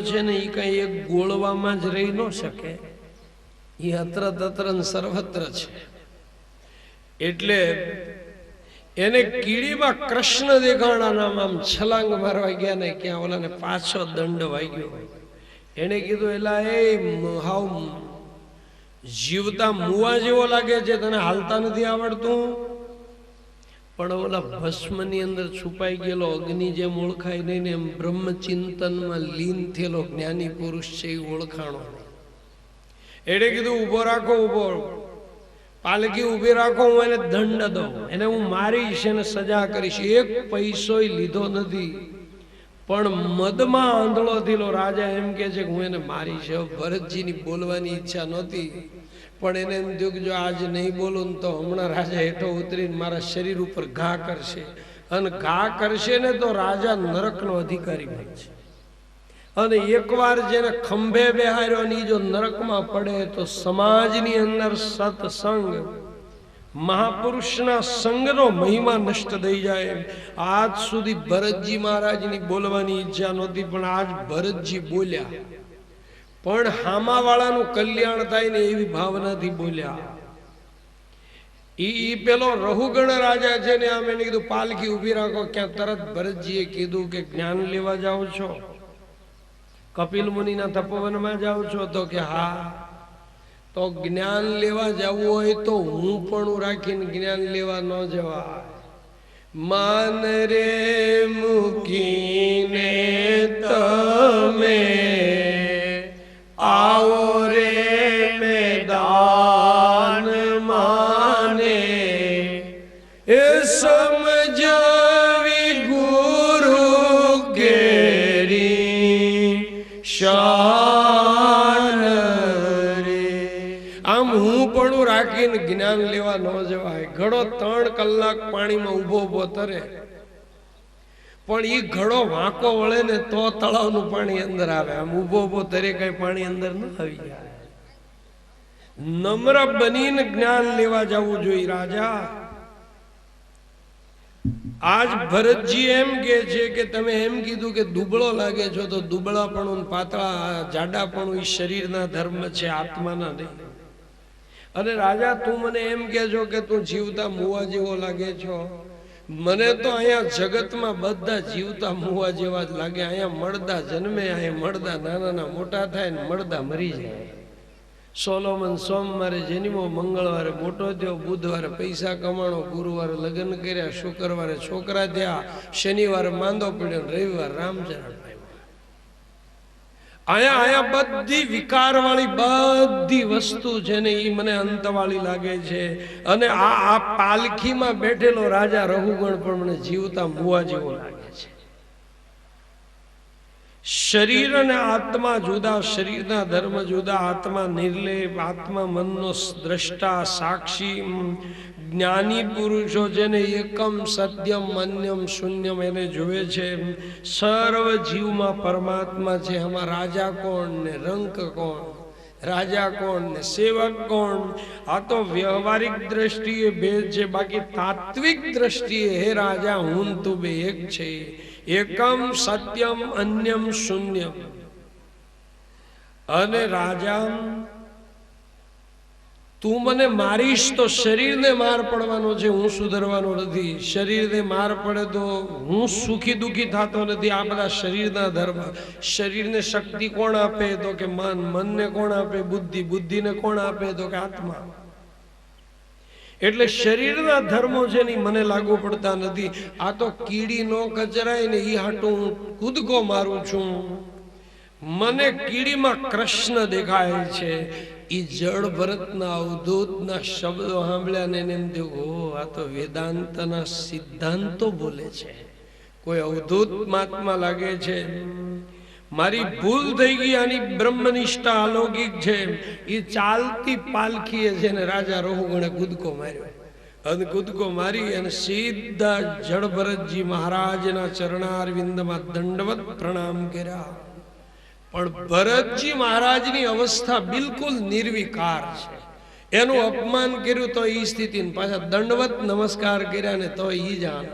છે ને એ કઈ એક ગોળવામાં જ રહી ન શકે, એ અત્ર તત્ર સર્વત્ર છે. એટલે એને કીડીમાં કૃષ્ણ દેખાણા નામ આમ છલાંગ મારવા ગયા ને ક્યાં ઓલાને પાછો દંડ વાગ્યો. એને કીધું એલા એ હાવ જીવતા મુવા જેવો લાગે છે, તને હાલતા નથી આવડતું? પણ ઓલા ભસ્મની અંદર છુપાઈ ગયેલો અગ્નિ જેમ ઓળખાય નહીં ને એમ બ્રહ્મચિંતનમાં લીન થયેલો જ્ઞાની પુરુષ છે એ ઓળખાણો. એણે કીધું ઉભો રાખો, ઉભો પાલકી ઉભી રાખો, હું એને દંડ દઉં, એને હું મારીશ, એને સજા કરીશ. એક પૈસો લીધો નથી, પણ મદમાં આંધળો થયેલો રાજા એમ કે છે કે હું એને મારીશ. ભરતજીની બોલવાની ઈચ્છા નહોતી, પણ એને એમ થયું કે જો આજ નહીં બોલું તો હમણાં રાજા હેઠો ઉતરીને મારા શરીર ઉપર ઘા કરશે, અને ઘા કરશે ને તો રાજા નરકનો અધિકારી બનશે. અને એકવાર જેને ખંભે બેહાર્યો ને જો નરકમાં પડે તો સમાજની અંદર સત્સંગ મહાપુરુષના સંગનો મહિમા નષ્ટ થઈ જાય. આજ સુધી ભરતજી મહારાજની બોલવાની ઈચ્છા નહોતી, પણ આજ ભરતજી બોલ્યા, પણ હામાવાળાનું કલ્યાણ થાય ને એવી ભાવનાથી બોલ્યા. ઈ પેલો રહુગણ રાજા છે ને આમ એને કીધું પાલકી ઉભી રાખો. ક્યાં તરત ભરતજીએ કીધું કે જ્ઞાન લેવા જાઓ છો, કપિલ મુનિના તપોવનમાં જાઓ છો? તો કે હા. તો જ્ઞાન લેવા જવું હોય તો હું પણ રાખીને જ્ઞાન લેવા ન જવાય. માન રે મૂકીને તમે આવો રે મેદાન માને, એ સમજાવી ગુરુ કેરી શાન રે. આમ હું પણ રાખીને જ્ઞાન લેવા ન જવાય. ઘડો 3 કલાક પાણીમાં ઉભો ઉભો તરે, પણ એ ઘડો વાંકો વળે ને તો તળાવનું પાણી અંદર આવે. આમ ઉભો ઉભો તરે કઈ પાણી અંદર ન આવી જાય. નમ્ર બનીને જ્ઞાન લેવા જવું જોઈએ રાજા. આજ ભરતજી એમ કે છે કે તમે એમ કીધું કે દુબળો લાગે છો, તો દુબળાપણું પાતળા જાડાપણું એ શરીરના ધર્મ છે, આત્માના નહીં. અને રાજા તું મને એમ કે છો કે તું જીવતા મુવા જેવો લાગે છો. મને તો અહીંયા જગતમાં બધા જીવતા મુવા જેવા જ લાગે. અહીંયા મળદા જન્મે, અહીંયા મળદા નાના મોટા થાય ને મળદા મરી જાય. સોલોમન સોમવારે જન્મો, મંગળવારે મોટો થયો, બુધવારે પૈસા કમાણો, ગુરુવારે લગ્ન કર્યા, શુક્રવારે છોકરા થયા, શનિવારે માંદો પડ્યો, રવિવાર રામચરણ. અહીંયા બધી વિકાર વાળી બધી વસ્તુ છે ને એ મને અંતવાળી લાગે છે. અને આ પાલખીમાં બેઠેલો રાજા રહુગણ પણ મને જીવતા મુવા જેવો લાગે છે. શરીર અને આત્મા જુદા, શરીરના ધર્મ જુદા. આત્મા નિર્લેપ, આત્મા મનનો દ્રષ્ટા સાક્ષી જ્ઞાની પુરુષો જેને એકમ સત્યમ અન્યમ શૂન્યમ એને જોવે છે. સર્વ જીવમાં પરમાત્મા છે. આમાં રાજા કોણ ને રંક કોણ, રાજા કોણ ને સેવક કોણ, આ તો વ્યવહારિક દ્રષ્ટિએ ભેદ છે. બાકી તાત્વિક દ્રષ્ટિએ હે રાજા હું તું બે એક છે. એકમ સત્યમ અન્યમ શૂન્યમ. અને રાજા તું મને મારીશ તો શરીરને માર પડવાનો છે, હું સુધરવાનો નથી. શરીરને માર પડે તો હું સુખી દુખી થતો નથી. આ બધા શરીરના ધર્મ. શરીરને શક્તિ કોણ આપે? તો કે મન. મનને કોણ આપે? બુદ્ધિ. બુદ્ધિને કોણ આપે? તો કે આત્મા. એટલે શરીરના ધર્મો છે ને મને લાગુ પડતા નથી. આ તો કીડી નો કચરાય ને એ હાટું હું કૂદકો મારું છું. મને કીડીમાં કૃષ્ણ દેખાય છે. એ જળ ભરતના અવધૂતના શબ્દો સાંભળ્યા ને એમ થયું, ઓ આ તો વેદાંતના સિદ્ધાંતો બોલે છે. કોઈ અવધૂત મહાત્મા લાગે છે. મારી ભૂલ થઈ ગઈ. આની બ્રહ્મનિષ્ઠા અલૌકિક છે. એ ચાલતી પાલખીએ છે ને રાજા રહુગણે કૂદકો માર્યો. અને કૂદકો મારી અને સીધા જળ ભરતજી મહારાજના ચરણારવિંદમાં દંડવત પ્રણામ કર્યા. પણ ભરતજી મહારાજની અવસ્થા બિલકુલ નિર્વિકાર છે. એનું અપમાન કર્યું તો એ સ્થિતિ, પાછા દંડવત નમસ્કાર કર્યા ને તો એ જાણ.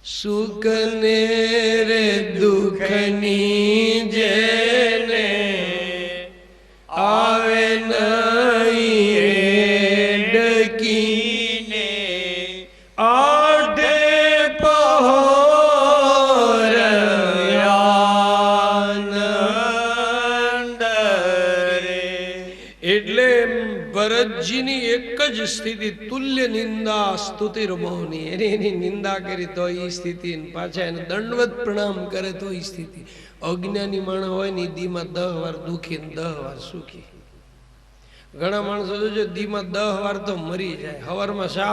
સુખ ને રે દુઃખની જેને આવે નહીં ડકીને આઢે પહોર એટલે ભરતજીની એક જ સ્થિતિ તુલ્ય નિંદા સ્તુતિર મૌની એની નિંદા કરી તો એ સ્થિતિ પાછા એને દંડવત પ્રણામ કરે તો એ સ્થિતિ અજ્ઞાની માણસ હોય ને દીમાં 10 વાર દુખી ને 10 વાર સુખી ઘણા માણસો જોજો દીમાં 10 વાર તો મરી જાય હવારમાં શા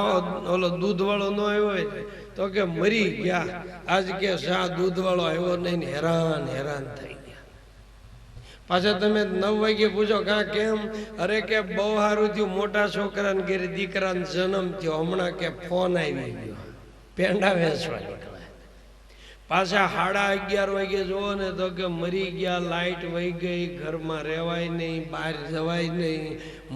ઓલો દૂધ વાળો ન આવ્યો હોય તો કે મરી ગયા આજ કે શા દૂધ વાળો આવ્યો નહીં હેરાન હેરાન થઈ પાછા તમે 9 વાગે પૂછો કા કેમ અરે કે બહુ સારું થયું મોટા છોકરાને ઘેર દીકરાનો જન્મ થયો હમણાં કે ફોન આવી ગયો પેંડા વેચવા નીકળ્યા પાછા 11:30 વાગે જોવો ને તો કે મરી ગયા લાઈટ વહી ગઈ ઘરમાં રહેવાય નહીં બહાર જવાય નહીં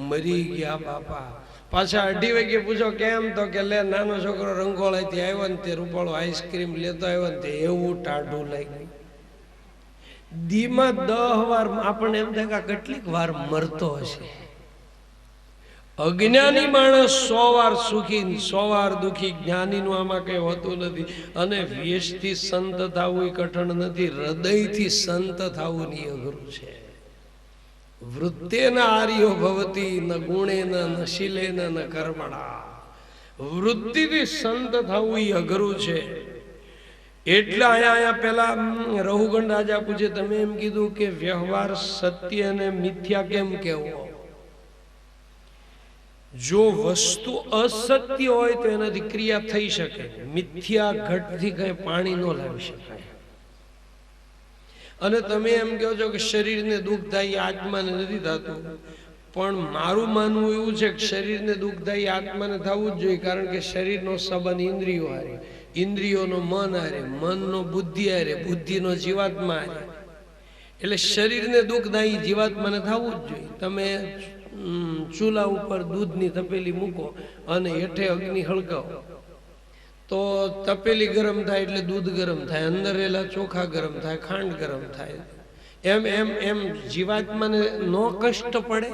મરી ગયા બાપા પાછા 2:30 વાગે પૂછો કેમ તો કે લે નાનો છોકરો રંગોળાથી આવ્યો ને તે રૂપાળો આઈસ્ક્રીમ લેતો આવ્યો ને તે એવું ટાઢું લાગ્યું દીમાં 10 વાર આપણને એમ થાય કે કેટલીક વાર મરતો હશે અજ્ઞાની માણસ 100 વાર સુખી 100 વાર દુખી જ્ઞાનીનું આમાં કઈ હોતું નથી અને વેશથી સંત થવું કઠણ નથી હૃદયથી સંત થવું ની અઘરું છે વૃત્તેન આર્યો ભવતી ન ગુણેન ન શીલેન ન કર્મણા વૃત્તિથી સંત થવું એ અઘરું છે એટલે અહીંયા પેલા રહુગણ રાજા પૂછે તમે એમ કીધું કે વ્યવહાર સત્ય અને મિથ્યા કેમ કહેવો જો વસ્તુ અસત્ય હોય તો એનાથી ક્રિયા થઈ શકે મિથ્યા ઘટથી કઈ પાણી ન લાવી શકાય અને તમે એમ કહો છો કે શરીરને દુઃખ થાય આત્માને નથી થતું પણ મારું માનવું એવું છે કે શરીરને દુઃખ થાય આત્માને થવું જ જોઈએ કારણ કે શરીરનો સંબંધ ઇન્દ્રિયો હારે ઇન્દ્રિયોનો મન હારે મનનો બુદ્ધિ હારે બુદ્ધિનો જીવાત્મા હારે એટલે શરીરને દુઃખ થાય જીવાત્માને થવું જ જોઈએ તમે ચૂલા ઉપર દૂધની તપેલી મૂકો અને હેઠે અગ્નિ હળગાવો તો તપેલી ગરમ થાય એટલે દૂધ ગરમ થાય અંદર રહેલા ચોખા ગરમ થાય ખાંડ ગરમ થાય એમ એમ એમ જીવાત્માને નો કષ્ટ પડે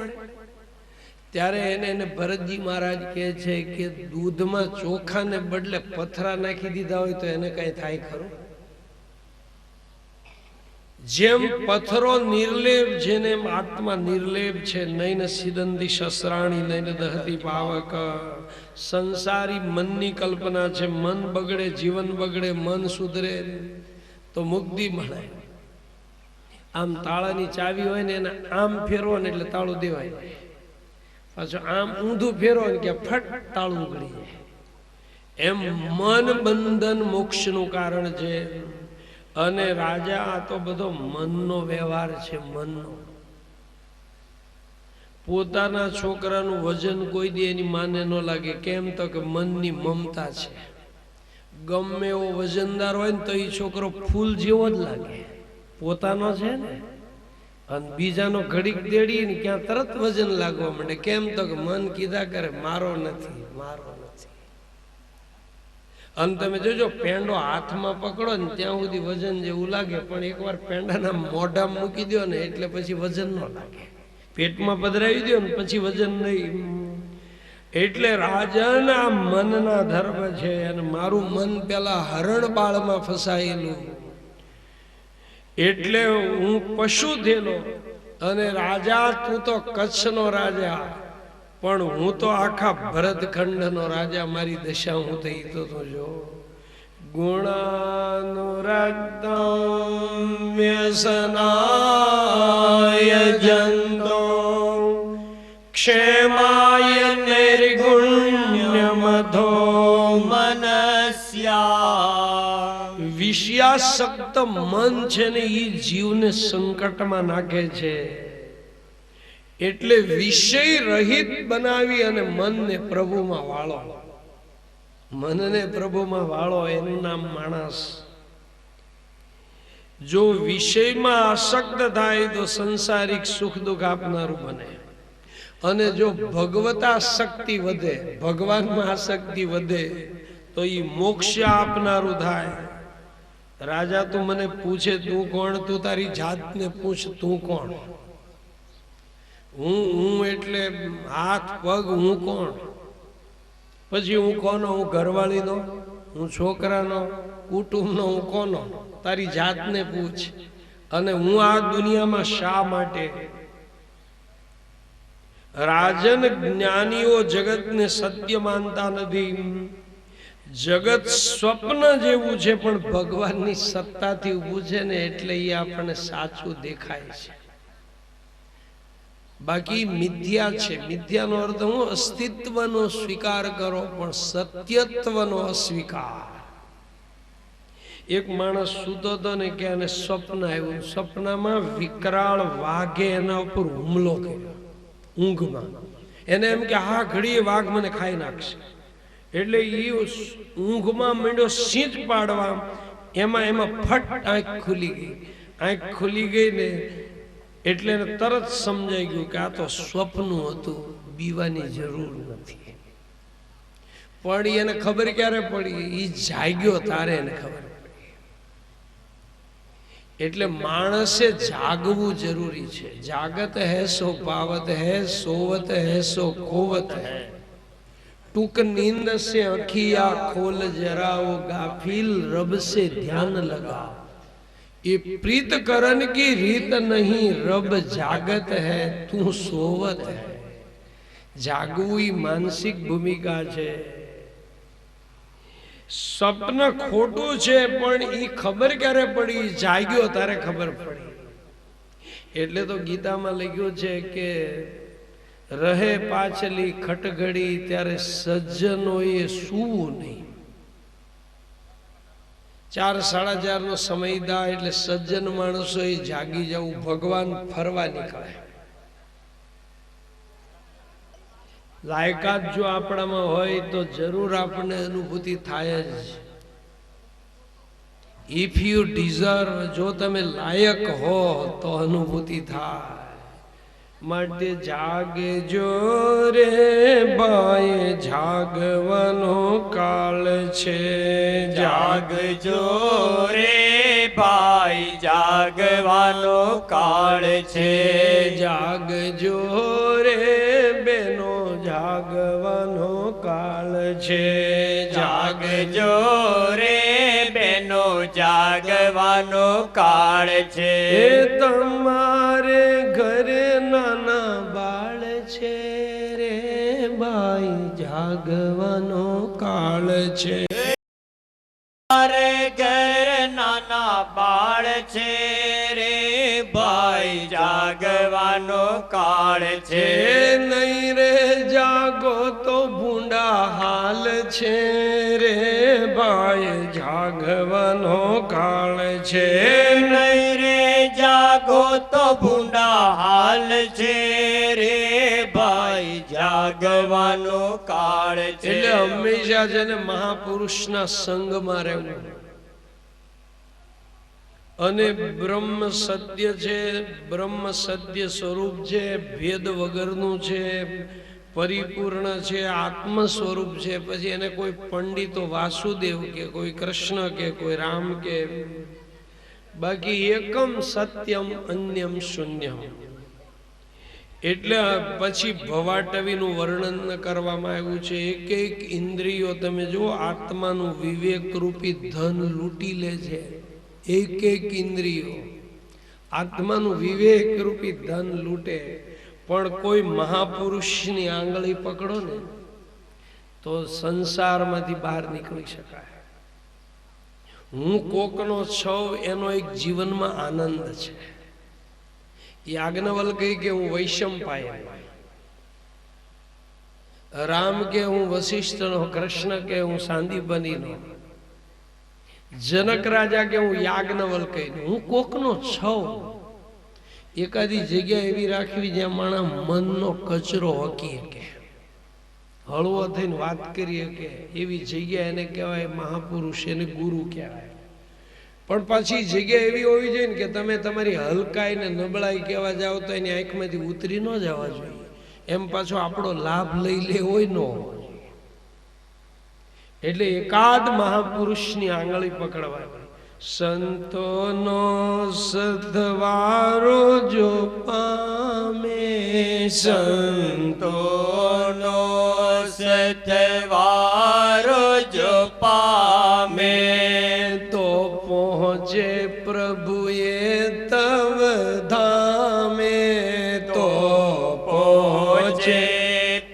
ત્યારે એને ભરતજી મહારાજ કહે છે કે દૂધમાં ચોખાને બદલે પથરા નાખી દીધા હોય તો એને કઈ થાય ખરું જેમ પથ્થરો નિર્લેપ જેને આત્મા નિર્લેપ છે નૈન સિદંતી શસ્ત્રાણી નૈન દહતી પાવક સંસારી મનની કલ્પના છે મન બગડે જીવન બગડે મન સુધરે તો મુક્તિ મળે આમ તાળાની ચાવી હોય ને એને આમ ફેરવો ને એટલે તાળું દેવાય પાછું આમ ઊંધું ફેરવો ને કે ફટ તાળું ઉગડી જાય એમ મન બંધન મોક્ષનું કારણ છે અને રાજા આ તો બધો મનનો વ્યવહાર છે મનનો પોતાના છોકરાનું વજન કોઈ દી એની માને ન લાગે કેમ તો કે મનની મમતા છે ગમે એવો વજનદાર હોય ને તો એ છોકરો ફૂલ જેવો જ લાગે પોતાનો છે ને અને બીજાનો ઘડીક દેડી ને ક્યાં તરત વજન લાગવા માંડે કેમ તો કે મન કીધા કરે મારો નથી મારો નથી અને તમે જોજો પેંડો હાથમાં પકડો ને ત્યાં સુધી વજન જેવું લાગે પણ એકવાર પેંડાના મોઢામાં મૂકી દો ને એટલે પછી વજન ન લાગે પેટમાં પધરાવી દો ને પછી વજન નહીં એટલે રાજાના મનના ધર્મ છે અને મારું મન પેલા હરણ બાળમાં ફસાયેલું એટલે હું પશુ થયેલો અને રાજા તું તો કચ્છનો રાજા પણ હું તો આખા ભરતખંડનો રાજા મારી દશા હું થઈ તો જો ગુણાનુરક્તમ વ્યસનાય જંતો ક્ષેમાય નિર્ગુણ્ય મધો મનસ્યા વિષયાસક્ત મન છે ને એ જીવને સંકટમાં નાખે છે એટલે વિષય રહિત બનાવી અને મનને પ્રભુમાં વાળો મનને પ્રભુમાં વાળો એનું નામ માણસ જો વિષયમાં આસક્ત થાય તો સંસારિક સુખ દુઃખ આપનારું બને અને જો ભગવતા શક્તિ વધે ભગવાનમાં આસક્તિ વધે તો એ મોક્ષ આપનારું થાય. રાજા તું મને પૂછે તું કોણ, તું તારી જાતને પૂછ તું કોણ. હું એટલે હાથ પગ, હું કોણ. પછી હું કોનો, હું ઘરવાળીનો, હું છોકરાનો, કુટુંબનો, હું કોનો. તારી જાતને પૂછ. અને હું આ દુનિયામાં શા માટે. રાજન જ્ઞાનીઓ જગતને સત્ય માનતા નથી. જગત સ્વપ્ન જેવું છે, પણ ભગવાનની સત્તાથી ઊભું છે ને એટલે એ આપણને સાચું દેખાય છે. બાકી મિથ્યા છે. મિથ્યાનો અર્થ હું અસ્તિત્વનો સ્વીકાર કરો પણ સત્યત્વનો અસ્વીકાર. એક માણસ સૂતો હતો ને કે એને સ્વપ્ન આવ્યું. સ્વપ્નમાં વિકરાળ વાઘે એના ઉપર હુમલો કર્યો ઊંઘમાં. એને એમ કે હા ઘડીએ વાઘ મને ખાઈ નાખશે. એટલે એ ઊંઘમાં માંડ્યો સિંચ પાડવા. એમાં ફટ આંખ ખુલી ગઈ. આંખ ખુલી ગઈ ને એટલે એને તરત સમજાઈ ગયું કે આ તો સ્વપ્ન હતું, બીવાની જરૂર નથી. પણ એને ખબર ક્યારે પડી? એ જાગ્યો તારે એને ખબર પડી. એટલે માણસે જાગવું જરૂરી છે. જાગત હૈ સો પાવત હૈ, સોવત હૈ સો ખોવત હૈ. टूक नींद से अखिया खोल जरा, वो गाफिल रब से ध्यान लगा. ये प्रीत करण की रीत नहीं, रब जागत है तू सोवत है. जागવું मानसिक भूमिका છે. સ્વપ્ન ખોટું છે પણ ઈ ખબર ક્યારે પડી? જાગ્યો તારે ખબર પડી. એટલે તો ગીતામાં લખ્યું છે કે રહે પાછલી ખટઘડી ત્યારે સજ્જનોએ સૂવું નહીં. 4-4:30 નો સમય દા એટલે સજ્જન માણસોએ જાગી જવું. ભગવાન ફરવા નીકળે. લાયકાત જો આપણામાં હોય તો જરૂર આપણને અનુભૂતિ થાય જ. ઇફ યુ ડિઝર્વ, જો તમે લાયક હો તો અનુભૂતિ થાય. માટે જાગે જો રે ભાઈ, જાગવાનો કાળ છે. જાગજો રે ભાઈ, જાગવાનો કાળ છે. જાગજો રે બેનો, જાગવાનો કાળ છે. જાગજો રે બેનો, જાગવાનો કાળ છે. તમારે ઘરે નાના બાળ છે રે ભાઈ, જાગવાનો કાળ છે. મારે ઘર નાના બાળ છે રે ભાઈ, જાગવાનો કાળ છે. નહીં રે જાગો તો ભૂંડા હાલ છે રે ભાઈ, જાગવાનો કાળ છે. નહીં રે જાગો તો ભૂંડા હાલ છે રે ભાઈ, જાગવાનો કાળ છે. એટલે હંમેશા છે ને મહાપુરુષના સંગમાં રહેવું. અને બ્રહ્મ સત્ય છે, બ્રહ્મ સત્ય સ્વરૂપ છે, ભેદ વગરનું છે, પરિપૂર્ણ છે, આત્મ સ્વરૂપ છે. પછી એને કોઈ પંડિતો વાસુદેવ કે કોઈ કૃષ્ણ કે કોઈ રામ કે, બાકી એકમ સત્યમ અન્યમ શૂન્યમ. એટલે પછી ભવાટવીનું વર્ણન કરવામાં આવ્યું છે. એક એક ઇન્દ્રિયો તમે જો આત્માનું વિવેક રૂપી ધન લૂંટી લે છે. એક એક ઇન્દ્રિયો આત્માનું વિવેક રૂપી ધન લૂંટે. પણ કોઈ મહાપુરુષની આંગળી પકડો ને તો સંસારમાંથી બહાર નીકળી શકાય. હું કોકનો છું એનો એક જીવનમાં આનંદ છે. યાજ્ઞવલ્ક કહે કે હું વૈશંપાયન, રામ કે હું વશિષ્ઠનો, કૃષ્ણ કે હું સાંદીપનીનો, જનક રાજા કે હું યાજ્ઞવલ્ક. હું કોકનો છું. એકાદી જગ્યા એવી રાખવી જ્યાં માણસ મનનો કચરો હકી શકે, હળવો થઈને વાત કરી શકે, એવી જગ્યા એને કહેવાય મહાપુરુષ, એને ગુરુ કહેવાય. પણ પાછી જગ્યા એવી હોવી જોઈએ ને કે તમે તમારી હલકાઈ ને નબળાઈ કહેવા જાઓ તો એની આંખમાંથી ઉતરી ન જવા જોઈએ. એમ પાછો આપણો લાભ લઈ લે હોય ન હોય. એટલે એકાદ મહાપુરુષની આંગળી પકડવાની. સંતોનો સદવારો જો પામે, સંતોનો સતવારો જો પામે, તો પહોંચે પ્રભુએ તવ ધામે, તો પહોંચે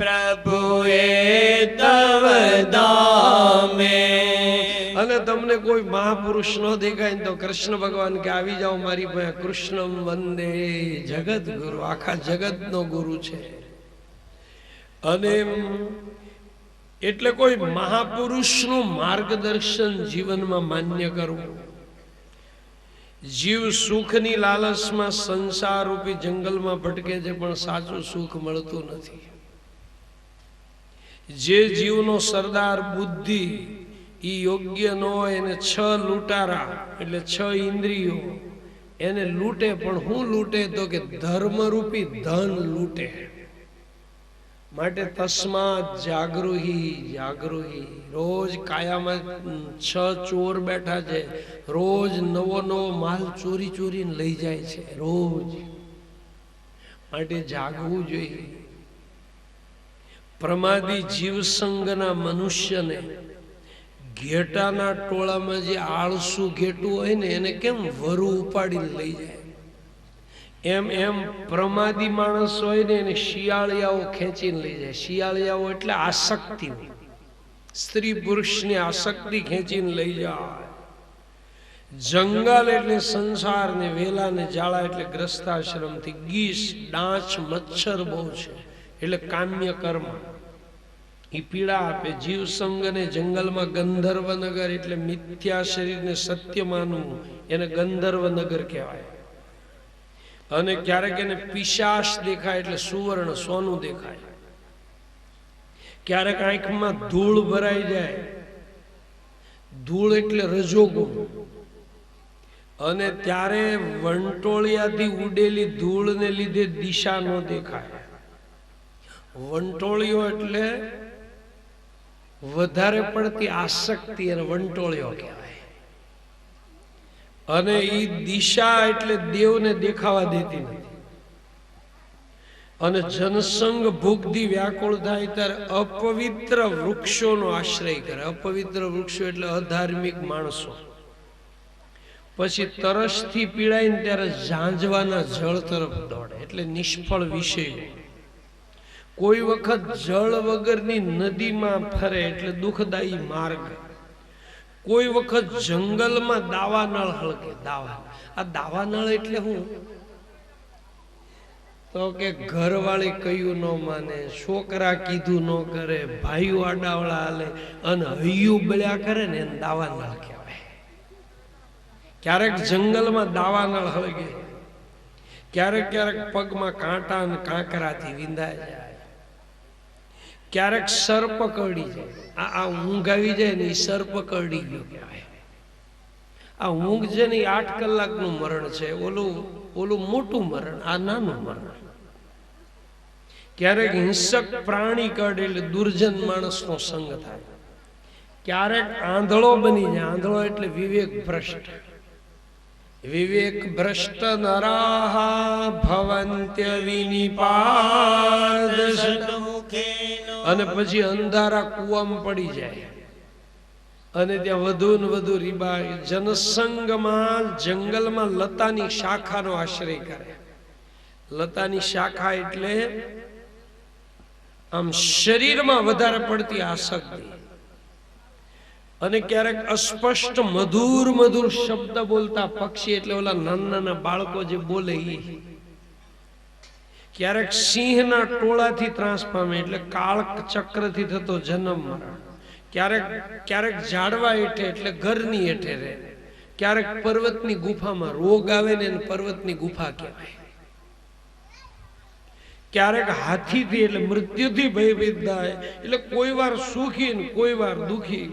પ્રભુએ તવ ધામે. અને તમને કોઈ મહાપુરુષ નો દેખાય ને તો કૃષ્ણ ભગવાન કે આવી જાઓ મારી પાસે, કૃષ્ણમ વંદે જગત ગુરુ, આખા જગત નો ગુરુ છે. અને એટલે કોઈ મહાપુરુષનું માર્ગદર્શન જીવનમાં માન્ય કરવું. જીવ સુખની લાલચમાં સંસાર રૂપી જંગલમાં ભટકે છે, પણ સાચું સુખ મળતું નથી. જે જીવનો સરદાર બુદ્ધિ ઈ યોગ્ય ન હોય, એને 6 લૂંટારા એટલે 6 ઇન્દ્રિયો એને લૂંટે, પણ હું લૂંટે તો કે ધર્મરૂપી ધન લૂંટે. માટે તસ્માત જાગૃહી જાગૃહી. રોજ કાયામાં 6 ચોર બેઠા છે, રોજ નવો નવો માલ ચોરી ચોરીને લઈ જાય છે રોજ. માટે જાગવું જોઈએ. પ્રમાદી જીવસંગના મનુષ્યને ઘેટાના ટોળામાં જે આળસુ ઘેટું હોય ને એને કેમ વરુ ઉપાડીને લઈ જાય, એમ એમ પ્રમાદી માણસ હોય ને એને શિયાળિયાઓ ખેંચીને લઈ જાય. શિયાળિયાઓ એટલે આસક્તિ, સ્ત્રી પુરુષની આસક્તિ ખેંચીને લઈ જાય. જંગલ એટલે સંસાર ને વેલા ને જાળા એટલે ગ્રસ્તાશ્રમથી. ગીસ ડાંચ મચ્છર બહુ છે એટલે કામ્ય કર્મ ઈ પીડા આપે. જીવ સંગ ને જંગલમાં ગંધર્વ નગર એટલે મિથ્યા શરીરને સત્ય માનવું, એને ગંધર્વ નગર કહેવાય. અને ક્યારેક એને પિશાચ દેખાય એટલે સુવર્ણ સોનું દેખાય. ક્યારેક આંખમાં ધૂળ ભરાઈ જાય, ધૂળ એટલે રજોગુણ. અને ત્યારે વંટોળિયાથી ઉડેલી ધૂળને લીધે દિશા ન દેખાય. વંટોળિયો એટલે વધારે પડતી આસક્તિ અને વંટોળિયો કહેવાય. અને ઈ દિશા એટલે દેવને દેખાવા દેતી નથી. અને જનસંગ ભૂખથી વ્યાકુળ થાય ત્યારે અપવિત્ર વૃક્ષોનો આશ્રય કરે. અપવિત્ર વૃક્ષો એટલે અધાર્મિક માણસો. પછી તરસથી પીડાય ને ત્યારે ઝાંઝવાના જળ તરફ દોડે એટલે નિષ્ફળ વિષય. કોઈ વખત જળ વગરની નદીમાં ફરે એટલે દુઃખદાયી માર્ગ. કોઈ વખત જંગલમાં દાવાનળ હળકે. આ દાવાનળ એટલે હું તો કે ઘરવાળી કયું ન માને, છોકરા કીધું ન કરે, ભાઈઓ આડાવડા હાલે અને હૈયું બળ્યા કરે ને એને દાવાનળ કહેવાય. ક્યારેક જંગલમાં દાવાનળ હળગે, ક્યારેક ક્યારેક પગમાં કાંટા અને કાંકરાથી વિંધાય જાય, ક્યારેક સર્પ કરડી જાય. આ ઊંઘ આવી જાય ને એ સર્પ કરડી ગયો કહેવાય. આ ઊંઘ છે ને 8 કલાકનું મરણ છે, ઓલું મોટું મરણ, આ નાનું મરણ. ક્યારેક હિંસક પ્રાણી કરડે એટલે દુર્જન માણસનો સંગ થાય. ક્યારેક આંધળો બની જાય. આંધળો એટલે વિવેક ભ્રષ્ટ. વિવેક ભ્રષ્ટ નરાહા ભવંત્ય વિનિપાદ સદમુખેનો. અને પછી અંધારા કૂવામાં પડી જાય અને ત્યાં વધુ ને વધુ રીબાય. જનસંગમાં જંગલમાં લતાની શાખાનો આશ્રય કરે. લતાની શાખા એટલે આમ શરીરમાં વધારે પડતી આસક્તિ. અને ક્યારેક અસ્પષ્ટ મધુર મધુર શબ્દ બોલતા પક્ષી એટલે ઓલા નાના નાના બાળકો જે બોલે ઈ. ક્યારેક સિંહના ટોળાથી ત્રાસ પામે એટલે કાળ ચક્રથી થતો જન્મ મરણ. ક્યારેક ઝાડવા હેઠે એટલે ઘરની હેઠે રહે. ક્યારેક પર્વતની ગુફામાં રોગ આવે ને એને પર્વતની ગુફા કહેવાય. ક્યારેક હાથીથી એટલે મૃત્યુથી ભયભીત થાય. એટલે કોઈ વાર સુખી ને કોઈ વાર દુખી.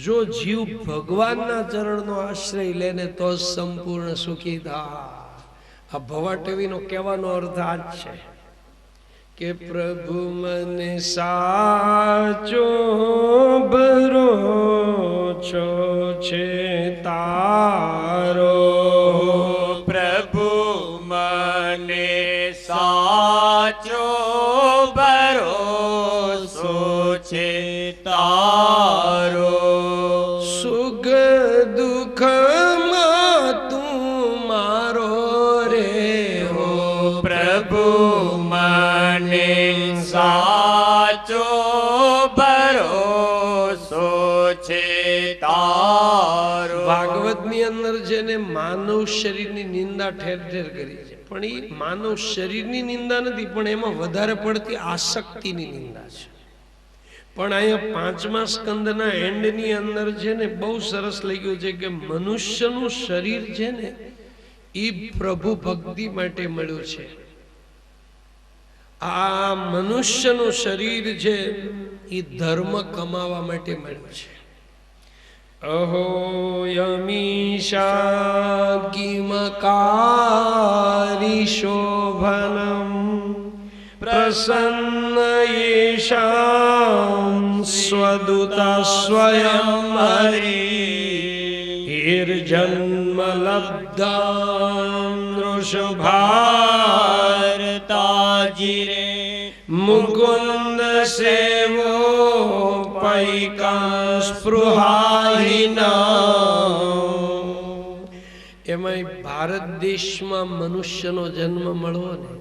જો જીવ ભગવાનના ચરણનો આશ્રય લે ને તો સંપૂર્ણ સુખી થાય. આ ભવાટવીનો કહેવાનો અર્થ આ જ છે કે પ્રભુ મને સાચો ભરોસો છે તારો, પ્રભુ મને સાચો ભરોસો છે તારો, સુખ દુઃખમાં તું મારો રે હો, પ્રભુ મને સાચો ભરોસો છે તારો. ભાગવતની અંદર જેને માનવ શરીરની નિંદા ઠેર ઠેર કરી છે, પણ એ માનવ શરીરની નિંદા નથી, પણ એમાં વધારે પડતી આસક્તિની નિંદા છે. પણ અહીંયા પાંચમા સ્કંદના એન્ડની અંદર છે ને બહુ સરસ લખ્યું છે કે મનુષ્યનું શરીર છે ને એ પ્રભુ ભક્તિ માટે મળ્યું છે. આ મનુષ્યનું શરીર છે એ ધર્મ કમાવા માટે મળ્યું છે. અહો યમીશા કિમકારી શોભનમ પ્રસન્ન યેષાં સ્વદૂતા સ્વયં હરિ હિર્જન્મ લબ્ધાં વૃષભારતાજીરે મુકુંદ સેવો પૈકા સ્પૃહાહિના. એમાં ભારત દેશમાં મનુષ્યનો જન્મ મળવો ને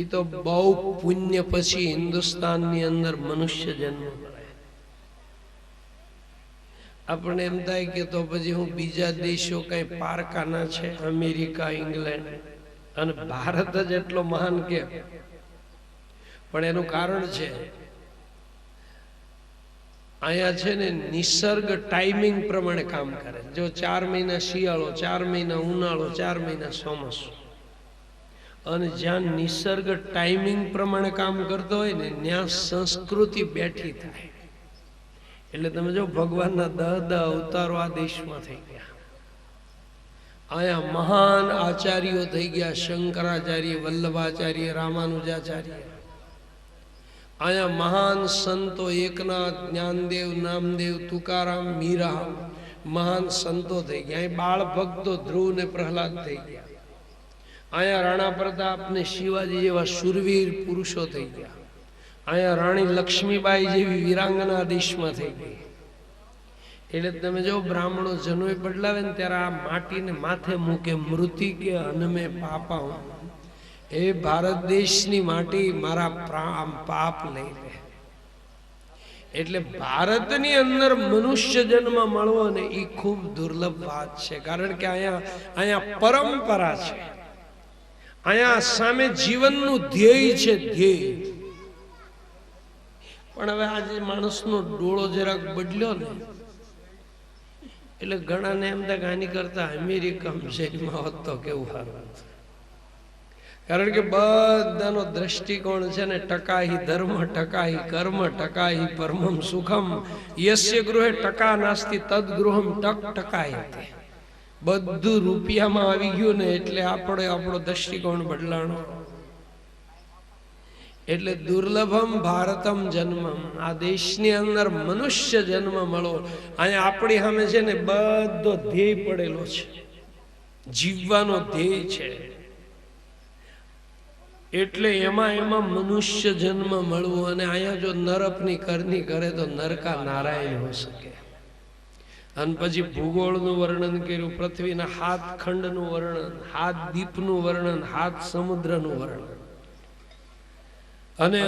એ તો બહુ પુણ્ય પછી હિન્દુસ્તાનની અંદર મનુષ્ય જન્મ મળે. આપણે એમ થાય કે તો પછી હું બીજા દેશો કઈ પારકાના છે, અમેરિકા, ઇંગ્લેન્ડ, અને ભારત જ એટલો મહાન કેમ? પણ એનું કારણ છે અહીંયા છે ને નિસર્ગ ટાઈમિંગ પ્રમાણે કામ કરે. જો 4 મહિના શિયાળો, 4 મહિના ઉનાળો, 4 મહિના ચોમાસું, અને જ્યાં નિસર્ગ ટાઈમિંગ પ્રમાણે કામ કરતો હોય ને ત્યાં સંસ્કૃતિ બેઠી થાય. એટલે તમે જો ભગવાનના 10 અવતારો આ દેશમાં થઈ ગયા. અહીંયા મહાન આચાર્યો થઈ ગયા, શંકરાચાર્ય, વલ્લભાચાર્ય, રામાનુજાચાર્ય. અહીંયા મહાન સંતો એકનાથ, જ્ઞાનદેવ, નામદેવ, તુકારામ, મીરા મહાન સંતો થઈ ગયા. અહીં બાળ ભક્તો ધ્રુવ ને પ્રહલાદ થઈ ગયા. અહીંયા રાણા પ્રતાપ ને શિવાજી જેવા શુરવીર પુરુષો થઈ ગયા. અહીંયા રાણી લક્ષ્મીબાઈ જેવી વીરાંગના દેશમાં થઈ ગઈ. એટલે તમે જો બ્રાહ્મણો જનોય બદલાવે ને ત્યારે આ માટીને માથે મૂકે, મૃતિ કે અનમે પાપા, એ ભારત દેશની માટી મારા પાપ લઈ લે. એટલે ભારતની અંદર મનુષ્ય જન્મ મળવો ને એ ખૂબ દુર્લભ વાત છે. કારણ કે અહીંયા પરંપરા છે, અહીંયા સામે જીવનનું ધ્યેય છે, ધ્યેય. પણ હવે આજે માણસનો ડોળો જરાક બદલ્યો ને એટલે ઘણાને એમ થાય કે આની કરતા અમેરિકામાં જન્મ હોત તો કેવું સારું. કારણ કે બધાનો દ્રષ્ટિકોણ છે ને ટકાહી ધર્મ, ટકાહી કર્મ, ટકાહી પરમમ સુખમ, યસ્ય ગૃહે ટકા નાસ્તિ તદ ગૃહમ ટક ટકાહી. બધું રૂપિયામાં આવી ગયું ને એટલે આપણો દ્રષ્ટિકોણ બદલાણો. એટલે દુર્લભમ ભારતમ જન્મમ, આ દેશની અંદર મનુષ્ય જન્મ મળો. અહીંયા આપણી સામે છે ને બધો ધ્યેય પડેલો છે, જીવવાનો ધ્યેય છે. એટલે એમાં મનુષ્ય જન્મ મળવું. અને અહીંયા જો નરકની કરની કરે તો નરકા નારાયણ હો શકે. અને પછી ભૂગોળનું વર્ણન કર્યું, પૃથ્વીના 7 ખંડનું વર્ણન, 7 દીપનું વર્ણન, 7 સમુદ્રનું વર્ણન. અને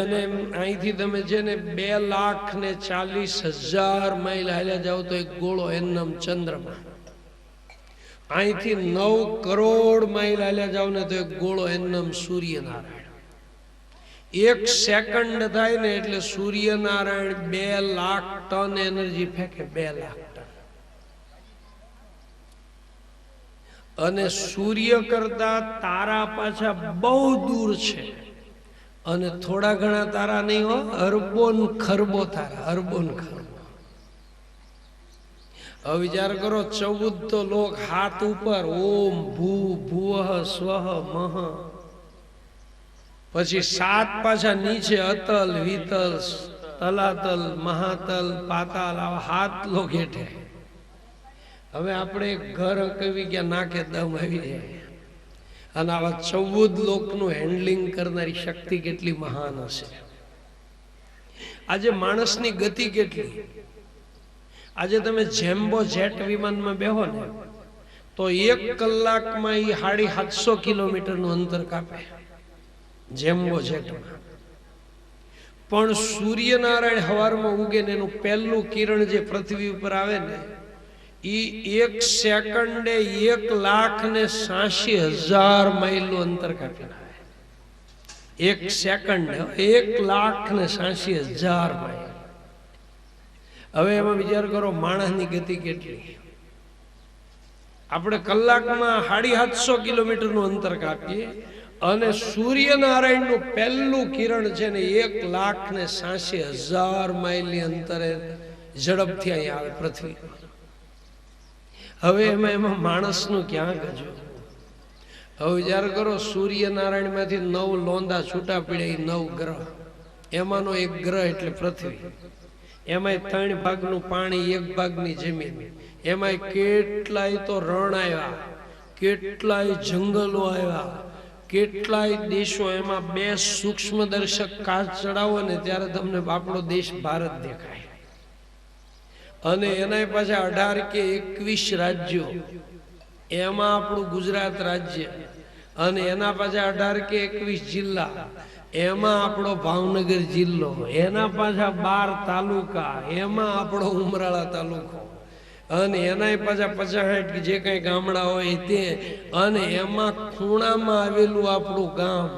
અહીંથી તમે છે ને 2,40,000 માઇલ હાલ્યા જાઓ તો એક ગોળો, એનું નામ ચંદ્રમા. અહીંથી 9 કરોડ માઇલ હાલ્યા જાઓ ને તો એક ગોળો, એનું નામ સૂર્યનારાયણ. 1 સેકન્ડ થાય ને એટલે સૂર્યનારાયણ 2 લાખ ટન એનર્જી ફેંકે, 2 લાખ ટન. અને સૂર્ય કરતા તારા પાછા બહુ દૂર છે. અને થોડા ઘણા તારા નહીં હો, અરબો ખરબો તારા, અરબો ખરબો. હવે વિચાર કરો, 14 તો લોક હાથ ઉપર, ઓમ ભૂ ભુવઃ સ્વઃ મહ. પછી 7 પાછા નીચે અતલ, વિતલ, તલાતલ, મહાતલ, પાતાલ, આવા 7 લોક હેઠે. હવે આપણે ઘર કવી ગયા નાકે દમ આવી જાય. અને આવા 14 લોકનું હેન્ડલિંગ કરનારી શક્તિ કેટલી મહાન હશે. આજે માણસની ગતિ કેટલી. આજે તમે જેમ્બો જેટ વિમાનમાં બેહો ને તો 1 કલાકમાં એ 750 કિલોમીટરનું અંતર કાપે જેમ્બો જેટમાં. પણ સૂર્યનારાયણ હવારમાં ઉગે ને એનું પહેલું કિરણ જે પૃથ્વી ઉપર આવે ને એ 1 સેકન્ડે 1,86,000 માઇલનું અંતર કાપી નાખે. 1 સેકન્ડ 1,86,000 માઇલ. હવે એમાં વિચાર કરો માણસની ગતિ કેટલી. આપણે કલાકમાં 750 કિલોમીટરનું અંતર કાપીએ અને સૂર્યનારાયણનું પહેલું કિરણ છે ને 1,86,000 માઇલની અંતરે ઝડપથી અહીંયા આવે પૃથ્વી. હવે એમાં માણસનું ક્યાં ગજુ. હવે વિચાર કરો સૂર્યનારાયણ માંથી 9 લોંદા છૂટા પડ્યા, 9 ગ્રહ, એમાંનો એક ગ્રહ એટલે પૃથ્વી. એમાંય 3 ભાગનું પાણી, 1 ભાગની જમીન. એમાંય કેટલાય તો રણ આવ્યા, કેટલાય જંગલો આવ્યા, કેટલાય દેશો. એમાં 2 સૂક્ષ્મદર્શક કાચ ચડાવો ને ત્યારે તમને આપણો દેશ ભારત દેખાય. અને એના પાછા 18 કે 21 રાજ્યો. એમાં આપણું ગુજરાત રાજ્ય. અને એના પાછા 18 કે 21 જિલ્લા. એમાં આપણો ભાવનગર જિલ્લો. એના પાછા 12 તાલુકા. એમાં આપણો ઉમરાળા તાલુકો. અને એના પાછા 50 જે કઈ ગામડા હોય તે. અને એમાં ખૂણામાં આવેલું આપણું ગામ.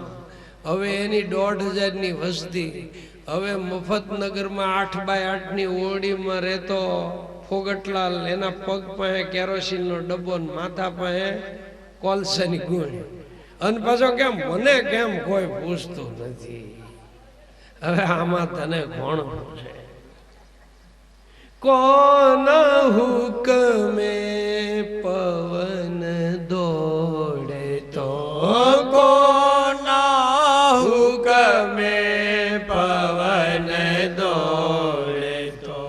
હવે એની 1,500,000ની વસ્તી. હવે મફતનગરમાં 8x8ની ઓરડીમાં રહેતો ફોગટલાલ, એના પગ પાસે કેરોસીનનો ડબ્બો, માથા પાસે કોલસાની ગુણ. અને પાછો કેમ મને કેમ કોઈ પૂછતું નથી. હવે આમાં તને કોણ પૂછે? કોન હુકમે પવન દોડે તો, કોના હુકમે પવન દોડે તો,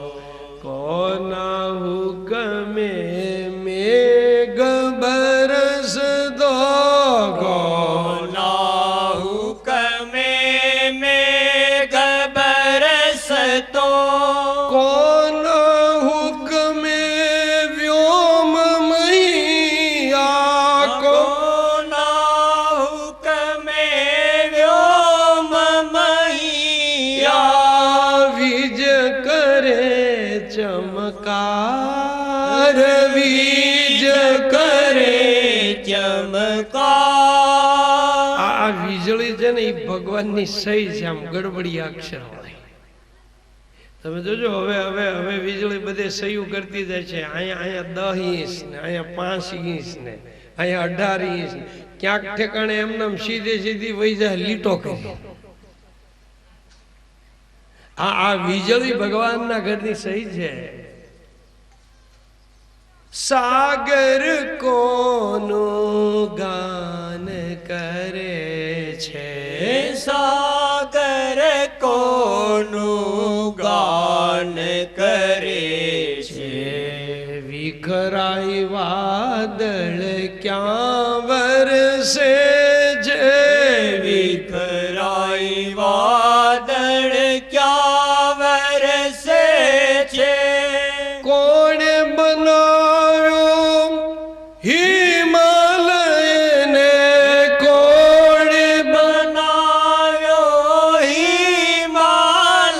કોના હુકમે મેઘ બરસ દો, કોના હુકમે મેઘ બરસ તો, કોના હુકમે વ્યોમ મૈયા, કોના હુકમે વ્યોમ મૈયા, વીજ કરે ચમકાર, વીજ કરે ચમકાર. આ વીજળી છે ને એ ભગવાનની સહી છે. આમ ગડબડી અક્ષર હોય. તમે જોજો હવે હવે હવે વીજળી બધે સહયું કરતી જાય છે. અહીંયા 10 ઇંચ ને અહીંયા 5 ઇંચ ને અહીંયા 18 ઇંચ. ક્યાંક ઠેકાણે એમને સીધે સીધી વહી જાય લીટો કરી. આ વીજળી ભગવાનના ઘરની સહી છે. સાગર કોનું ગાન કરે છે, સાગર કોનું ગાન કરે છે, વિખરાઈ વાદળ ક્યાં વરસે છે, વિખરાઈ વાદળ ક્યાં વરસે છે, કોણ બનાવ્યો હિમાલયને, કોણ બનાવ્યો હિમાલયને,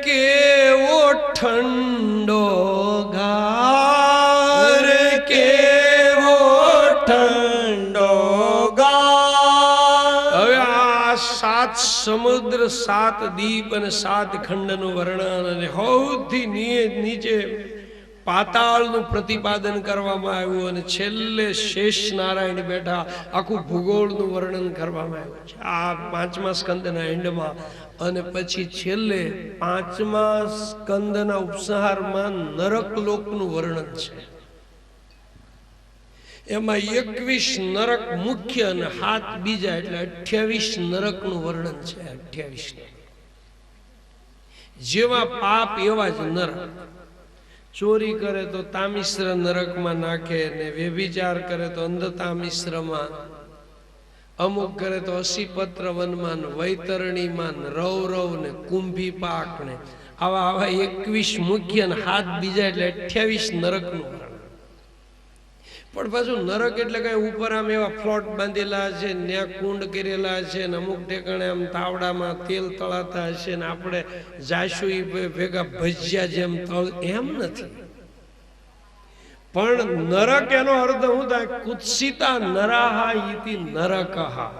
કેવો ઠંડો ગાર, કેવો ઠંડો ગાર. હવે આ 7 સમુદ્ર, 7 દીપ અને 7 ખંડનું વર્ણન અને સૌથી નીચે પાતાળનું પ્રતિપાદન કરવામાં આવ્યું. અને છેલ્લે શેષ નારાયણ બેઠા આખું ભૂગોળનું વર્ણન કરવામાં આવ્યું છે આ 5મા સ્કંદના એન્ડમાં. અને પછી છેલ્લે 5મા સ્કંદના ઉપસંહારમાં નરક લોકનું વર્ણન છે એમાં 21 નરક મુખ્ય અને 7 બીજા, એટલે 28 નરકનું વર્ણન છે. 28 જેવા પાપ એવા જ નરક. ચોરી કરે તો તામિશ્ર નરકમાં નાખે, ને વ્યભિચાર કરે તો અંધતામિશ્રમાં, અમુક કરે તો અસીપત્ર વનમાં, વૈતરણીમાં, રૌરવ ને કુંભી પાક ને આવા 21 મુખ્ય અને 7 બીજા, એટલે 28 નરકનું વર્ણન. પણ પાછું નરક એટલે કઈ ઉપર આમ એવા ફ્લોટ બાંધેલા છે, ત્યાં કુંડ કરેલા છે, ને અમુક ઠેકાણે આમ તાવડામાં તેલ તળાતા હશે, ને આપણે જાશું ભેગા ભજીયા જેમ તળ, એમ નથી. પણ નરક એનો અર્થ શું થાય? કુત્સિતા નરાહા ઇતિ નરકહા.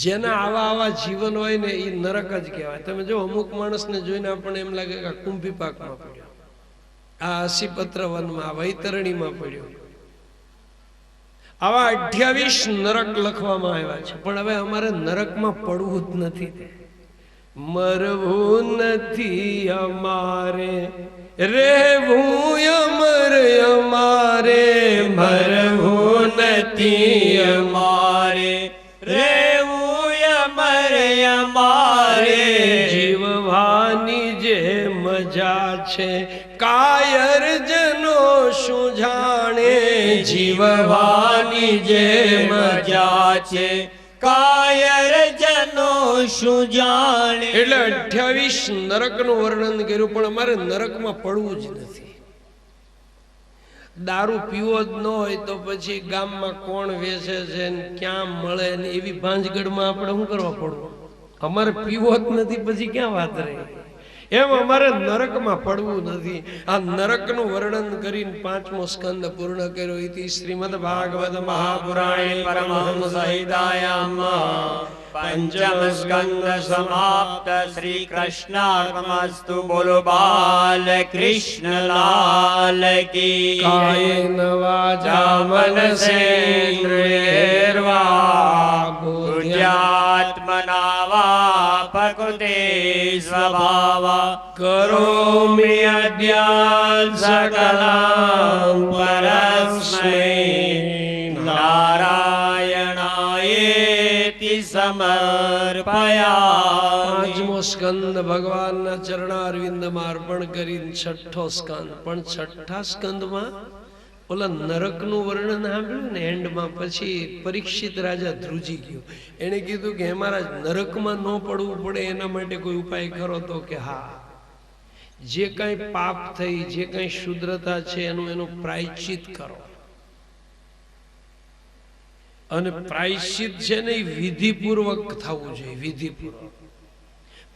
જેના આવા જીવન હોય ને એ નરક જ કહેવાય. તમે જો અમુક માણસને જોઈને આપણને એમ લાગે કે કુંભી પાકમાં પડ્યો, આ અસીપત્ર વનમાં, વૈતરણીમાં પડ્યો. આવા 28 નરક લખવામાં આવ્યા છે. પણ હવે અમારે નરકમાં પડવું જ નથી, મરવું નથી અમારે, રહેવું અમર અમારે, મરવું નથી અમારે, રહેવું અમર અમારે. જીવવાની જે મજા છે કાયર જનો શું જાણે, જીવવાની જે મજા છે કાયર જનો શું જાણે. એટલે 28 નરકનું વર્ણન કર્યું. પણ અમારે નરકમાં પડવું જ નથી. દારૂ પીવો જ ન હોય તો પછી ગામમાં કોણ વેચે છે ને ક્યાં મળે ને એવી ભાંજગઢમાં આપણે શું કરવા પડવું? અમારે પીવો જ નથી, પછી ક્યાં વાત રહી? એમ અમારે નરકમાં પડવું નથી. આ નરકનું વર્ણન કરીને 5મો સ્કંદ પૂર્ણ કર્યો. ઇતિ શ્રીમદ ભાગવત મહાપુરાણે પરમહંસ સંહિતાયામ પંચમ સ્કંદ સમાપ્ત. શ્રી કૃષ્ણાર્પણમસ્તુ. બોલો બાલ કૃષ્ણ લાલ કી. કાયેન વાચા મનસેન્દ્રિયૈર્વા બુદ્ધ્યાત્મના વા પ્રકૃતે સ્વભાવા કરોમિ અદ્યાન સકલાં પરસ્મૈ નારાયણાયેતિ સમર્પયામિ. 5મો સ્કંદ ભગવાનના ચરણારવિંદમાં અર્પણ કરીને 6ઠો સ્કંદ. પણ 6ઠા સ્કંદમાં ઓલા નરકનું વર્ણન સાંભળ્યું ને એન્ડમાં, પછી પરીક્ષિત રાજા ધ્રુજી ગયો. એને કીધું કે મહારાજ નરકમાં ન પડવું પડે એના માટે કોઈ ઉપાય કરો? તો કે હા, જે કઈ પાપ થઈ, જે કઈ શુદ્રતા છે એનું પ્રાયશ્ચિત કરો. અને પ્રાયશ્ચિત છે ને એ વિધિપૂર્વક થવું જોઈએ. વિધિપૂર્વક.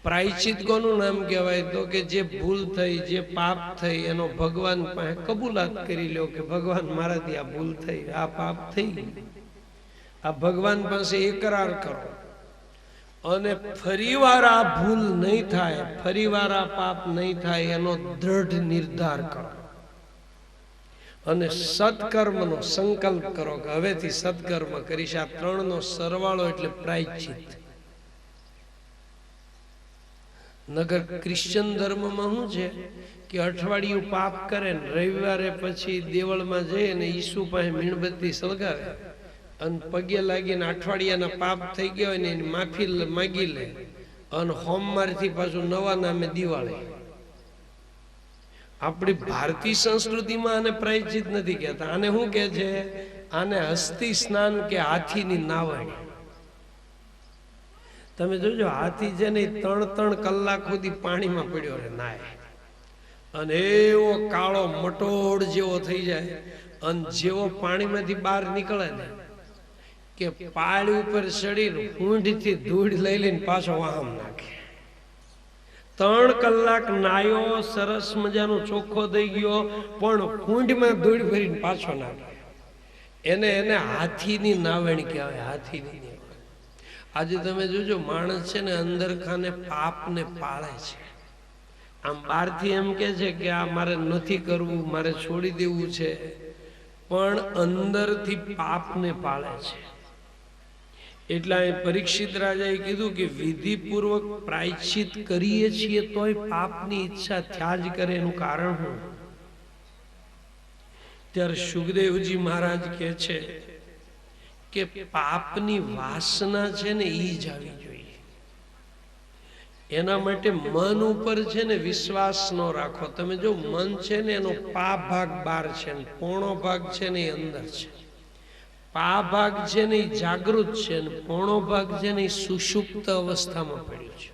પ્રાયશ્ચિત કોનું નામ કહેવાય? તો કે જે ભૂલ થઈ, જે પાપ થઈ એનો ભગવાન પાસે કબૂલાત કરી લ્યો કે ભગવાન મારાથી આ ભૂલ થઈ, આ પાપ થઈ ગયું. આ ભગવાન પાસે એકરાર કરો અને ફરીવાર આ ભૂલ નહીં થાય, ફરીવાર આ પાપ નહીં થાય એનો દ્રઢ નિર્ધાર કરો. અને સત્કર્મનો સંકલ્પ કરો કે હવેથી સત્કર્મ કરીશ. આ 3નો સરવાળો એટલે પ્રાયશ્ચિત. નગર ક્રિશ્ચન ધર્મમાં શું છે કે અઠવાડિયું પાપ કરે ને રવિવારે પછી દેવળમાં જઈએ ને ઈસુ પાસે મીણબત્તી સળગાવે અને પગે લાગીને અઠવાડિયાના પાપ થઈ ગયા હોય ને એની માફી માગી લે અને હોમવારથી પાછું નવા નામે દિવાળી. આપણી ભારતીય સંસ્કૃતિમાં આને પ્રાયશ્ચિત નથી કહેતા. આને શું કહે છે? આને હસ્તી સ્નાન કે હાથીની નાવણી. તમે જોજો હાથી છે ને 3 કલાક સુધી પાણીમાં પડ્યો રે નાય, અને એવો કાળો મટોડ જેવો થઈ જાય, અને જેવો પાણીમાંથી બહાર નીકળે ને કે પાડ ઉપર ચડી ઊંઢથી ધૂળ લઈ લઈને પાછો વાહમ નાખે. 3 કલાક નાયો, સરસ મજાનો ચોખ્ખો થઈ ગયો, પણ કુંડમાં ધૂળ ભરીને પાછો નાખે. એને હાથીની નાવણી કહેવાય. હાથીની. આજે તમે જોજો માણસ છે ને અંદર ખાને પાપને પાળે છે. આમ બહારથી એમ કે છે કે આ મારે નથી કરવું, મારે છોડી દેવું છે, પણ અંદરથી પાપને પાળે છે. એટલે પરીક્ષિત રાજાએ કીધું કે વિધિપૂર્વક પ્રાયશ્ચિત કરીએ છીએ તોય પાપની ઈચ્છા થયા જ કરે. એનું કારણ શું? ત્યારે સુખદેવજી મહારાજ કહે છે કે પાપની વાસના છે ને ઈ જ આવી જોઈએ. એના માટે મન ઉપર છે ને વિશ્વાસ ન રાખો. તમે જો મન છે ને એનો પા ભાગ બહાર છે ને પોણો ભાગ છે ને એ અંદર છે. પા ભાગ છે ને એ જાગૃત છે ને પોણો ભાગ છે ને એ સુષુપ્ત અવસ્થામાં પડ્યું છે.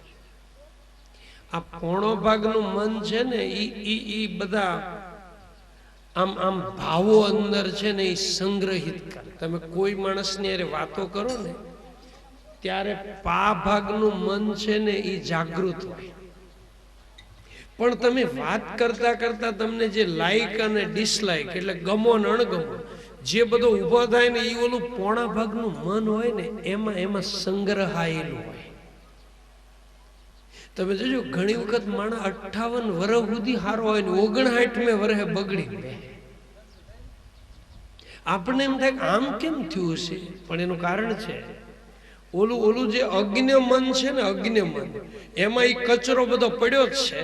આ પોણો ભાગનું મન છે ને ઈ બધા આમ આમ ભાવો અંદર છે ને એ સંગ્રહિત કરે. તમે કોઈ માણસની અરે વાતો કરો ને ત્યારે પા ભાગનું મન છે ને એ જાગૃત હોય. પણ તમે વાત કરતા કરતા તમને જે લાઈક અને ડિસલાઈક એટલે ગમો ને અણગમો જે બધો ઊભો થાય ને એ ઓલું પોણા ભાગનું મન હોય ને એમાં સંગ્રહાયેલું હોય. તમે જોજો ઘણી વખત માણસ 58 વર્ષ સુધી સારો હોય ને 59 વર્ષે બગડી બે. આપણને એમ થાય આમ કેમ થયું હશે, પણ એનું કારણ છે ઓલું જે અગ્ન્ય મન છે ને અગ્ન્ય મન એમાં એ કચરો બધો પડ્યો જ છે,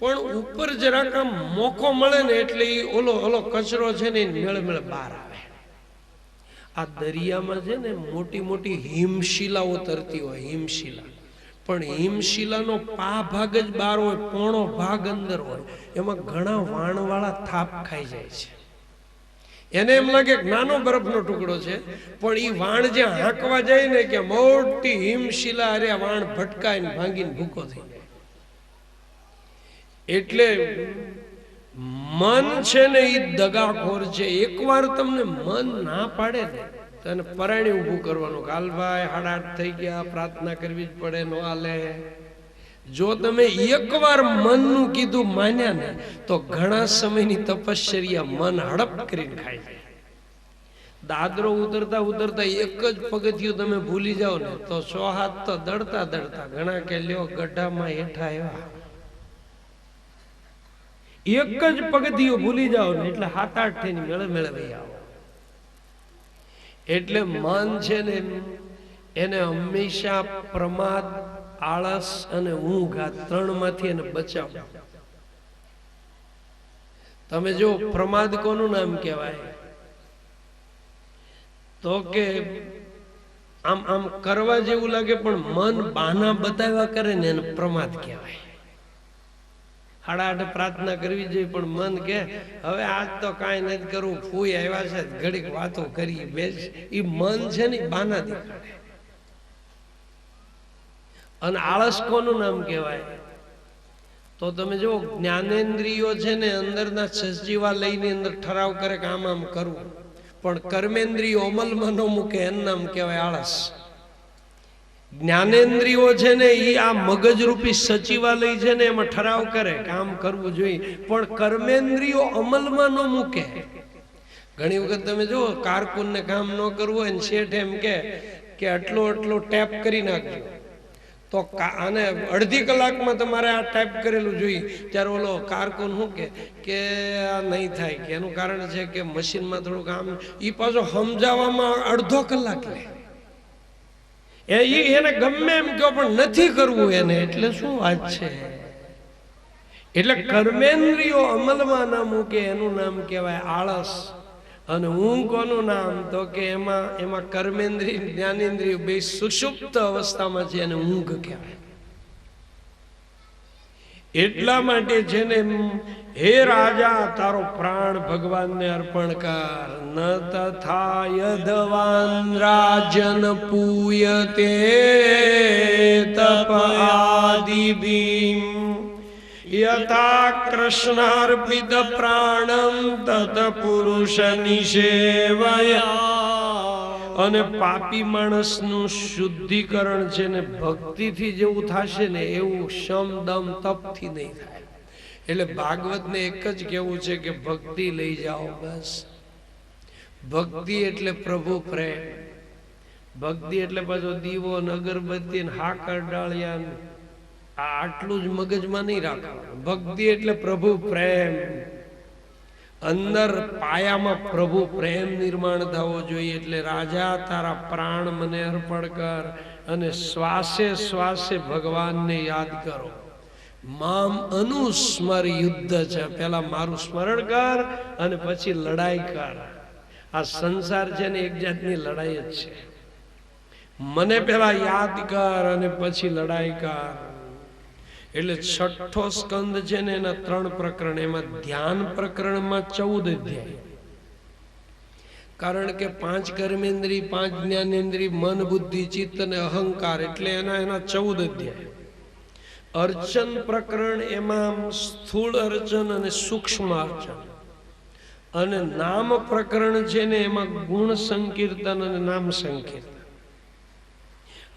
પણ ઉપર જરાક આમ મોકો મળે ને એટલે એ ઓલો કચરો છે ને મેળે બહાર આવે. આ દરિયામાં છે ને મોટી મોટી હિમશિલાઓ તરતી હોય, હિમશિલા, પણ હિમશિલાનો પા ભાગ જ બહાર હોય, પોણો ભાગ અંદર હોય. એમાં ઘણા વાણવાળા થાપ ખાઈ જાય છે. એને એમ લાગે કે નાનો બરફનો ટુકડો છે, પણ એ વાણ જે હાંકવા જાય ને કે મોટી હિમશિલા અરે વાણ ભટકાઈને ભાંગીને ભૂકો થઈ જાય. એટલે મન છે ને એ દગાખોર છે. એકવાર તમને મન ના પાડે ને તો એને પરાણી ઊભું કરવાનું. કાલભાઈ 8:30 થઈ ગયા, પ્રાર્થના કરવી જ પડે, નો હાલે. જો તમે એકવાર મનનું કીધું માન્યા ને તો ઘણા સમયની તપશ્ચર્યા મન હડપ કરીને ખાઈ જાય. દાદરો ઉતરતા ઉતરતા એક જ પગથિયું તમે ભૂલી જાઓ ને તો 100 હાથ તો દડતા દડતા ઘણા કે લ્યો ગઢામાં હેઠા આવ્યા. એક જ પગથિયું ભૂલી જાઓ ને એટલે 7-8 થઈને મેળે વહી આવો. એટલે મન છે ને એને હંમેશા પ્રમાદ, આળસ અને ઊંઘ આ 3 માંથી એને બચાવો. તમે જો પ્રમાદ કોનું નામ કહેવાય તો કે આમ કરવા જેવું લાગે પણ મન બહાના બતાવ્યા કરે ને એને પ્રમાદ કહેવાય. 8:30 પ્રાર્થના કરવી જોઈએ પણ મન કે હવે આજ તો કાંઈ નથી કરવું, ફૂઈ આવ્યા છે ઘડીક વાતો કરી બેસ. એ મન છે ને બહાના દેખાડે. અને આળસ કોનું નામ કહેવાય તો તમે જો જ્ઞાનેન્દ્રિયો છે ને અંદરના સજીવાલયની અંદર ઠરાવ કરે કે આમ કરવું, પણ કર્મેન્દ્રિયો અમલમાં ન મૂકે એનું નામ કહેવાય આળસ. જ્ઞાનેન્દ્રિયો છે ને એ આ મગજરૂપી સચિવાલય છે ને એમાં ઠરાવ કરે કે આમ કરવું જોઈએ, પણ કર્મેન્દ્રિયો અમલમાં ન મૂકે. ઘણી વખત તમે જો કારકુનને કામ ન કરવું હોય ને શેઠ એમ કે આટલો ટેપ કરી નાખજો તો આને અડધી કલાકમાં તમારે આ ટાઈપ કરેલું જોઈએ. ત્યારે ઓલો કારકુન શું કે આ નહીં થાય, કે એનું કારણ છે કે મશીનમાં થોડુંક આમ એ પાછો સમજાવવામાં અડધો કલાક લે. એને ગમે એમ કહો પણ નથી કરવું એને. એટલે શું વાત છે? એટલે કર્મેન્દ્રિયો અમલમાં ના મૂકે એનું નામ કહેવાય આળસ. અને ઊંઘ કોનું નામ તો કે એમાં કર્મેન્દ્રિય જ્ઞાનેન્દ્રિય બે સુષુપ્ત અવસ્થામાં છે અને ઊંઘ કહેવાય. એટલા માટે છે ને હે રાજા તારો પ્રાણ ભગવાનને અર્પણ કર. ન તથા યદવાન રાજન પૂયતે તપ આદિભીમ યથા કૃષ્ણાર્પિત પ્રાણમ તત પુરુષ નિષેવયા. અને પાપી માણસનું શુદ્ધિકરણ છે ને ભક્તિથી જેવું થશે ને એવું શમ દમ તપથી નહીં થાય. એટલે ભાગવતને એક જ કહેવું છે કે ભક્તિ લઈ જાઓ બસ. ભક્તિ એટલે પ્રભુ પ્રેમ. ભક્તિ એટલે પાછો દીવો ને અગરબત્તી ને હાકર ડાળિયા આટલું જ મગજમાં નહીં રાખવાનું. ભક્તિ એટલે પ્રભુ પ્રેમ. અંદર પાયામાં પ્રભુ પ્રેમ નિર્માણ થવો જોઈએ. એટલે રાજા તારા પ્રાણ મને અર્પણ કર અને શ્વાસે શ્વાસે ભગવાનને યાદ કરો. મામ અનુસ્મર યુદ્ધ છે, પેલા મારું સ્મરણ કર અને પછી લડાઈ કર. આ સંસાર છે ને એક જાતની લડાઈ જ છે. મને પેલા યાદ કર અને પછી લડાઈ કર. એટલે છઠ્ઠો સ્કંદ છે ને એના 3 પ્રકરણ, એમાં ધ્યાન પ્રકરણમાં 14 અધ્યાય. કારણ કે 5 કર્મેન્દ્રિય, 5 જ્ઞાનેન્દ્રિય, મન, બુદ્ધિ, ચિત્ત અને અહંકાર, એટલે એના 14 અધ્યાય. અર્ચન પ્રકરણ એમાં સ્થૂળ અર્ચન અને સૂક્ષ્મ અર્ચન, અને નામ પ્રકરણ છે ને એમાં ગુણ સંકીર્તન અને નામ સંકીર્તન.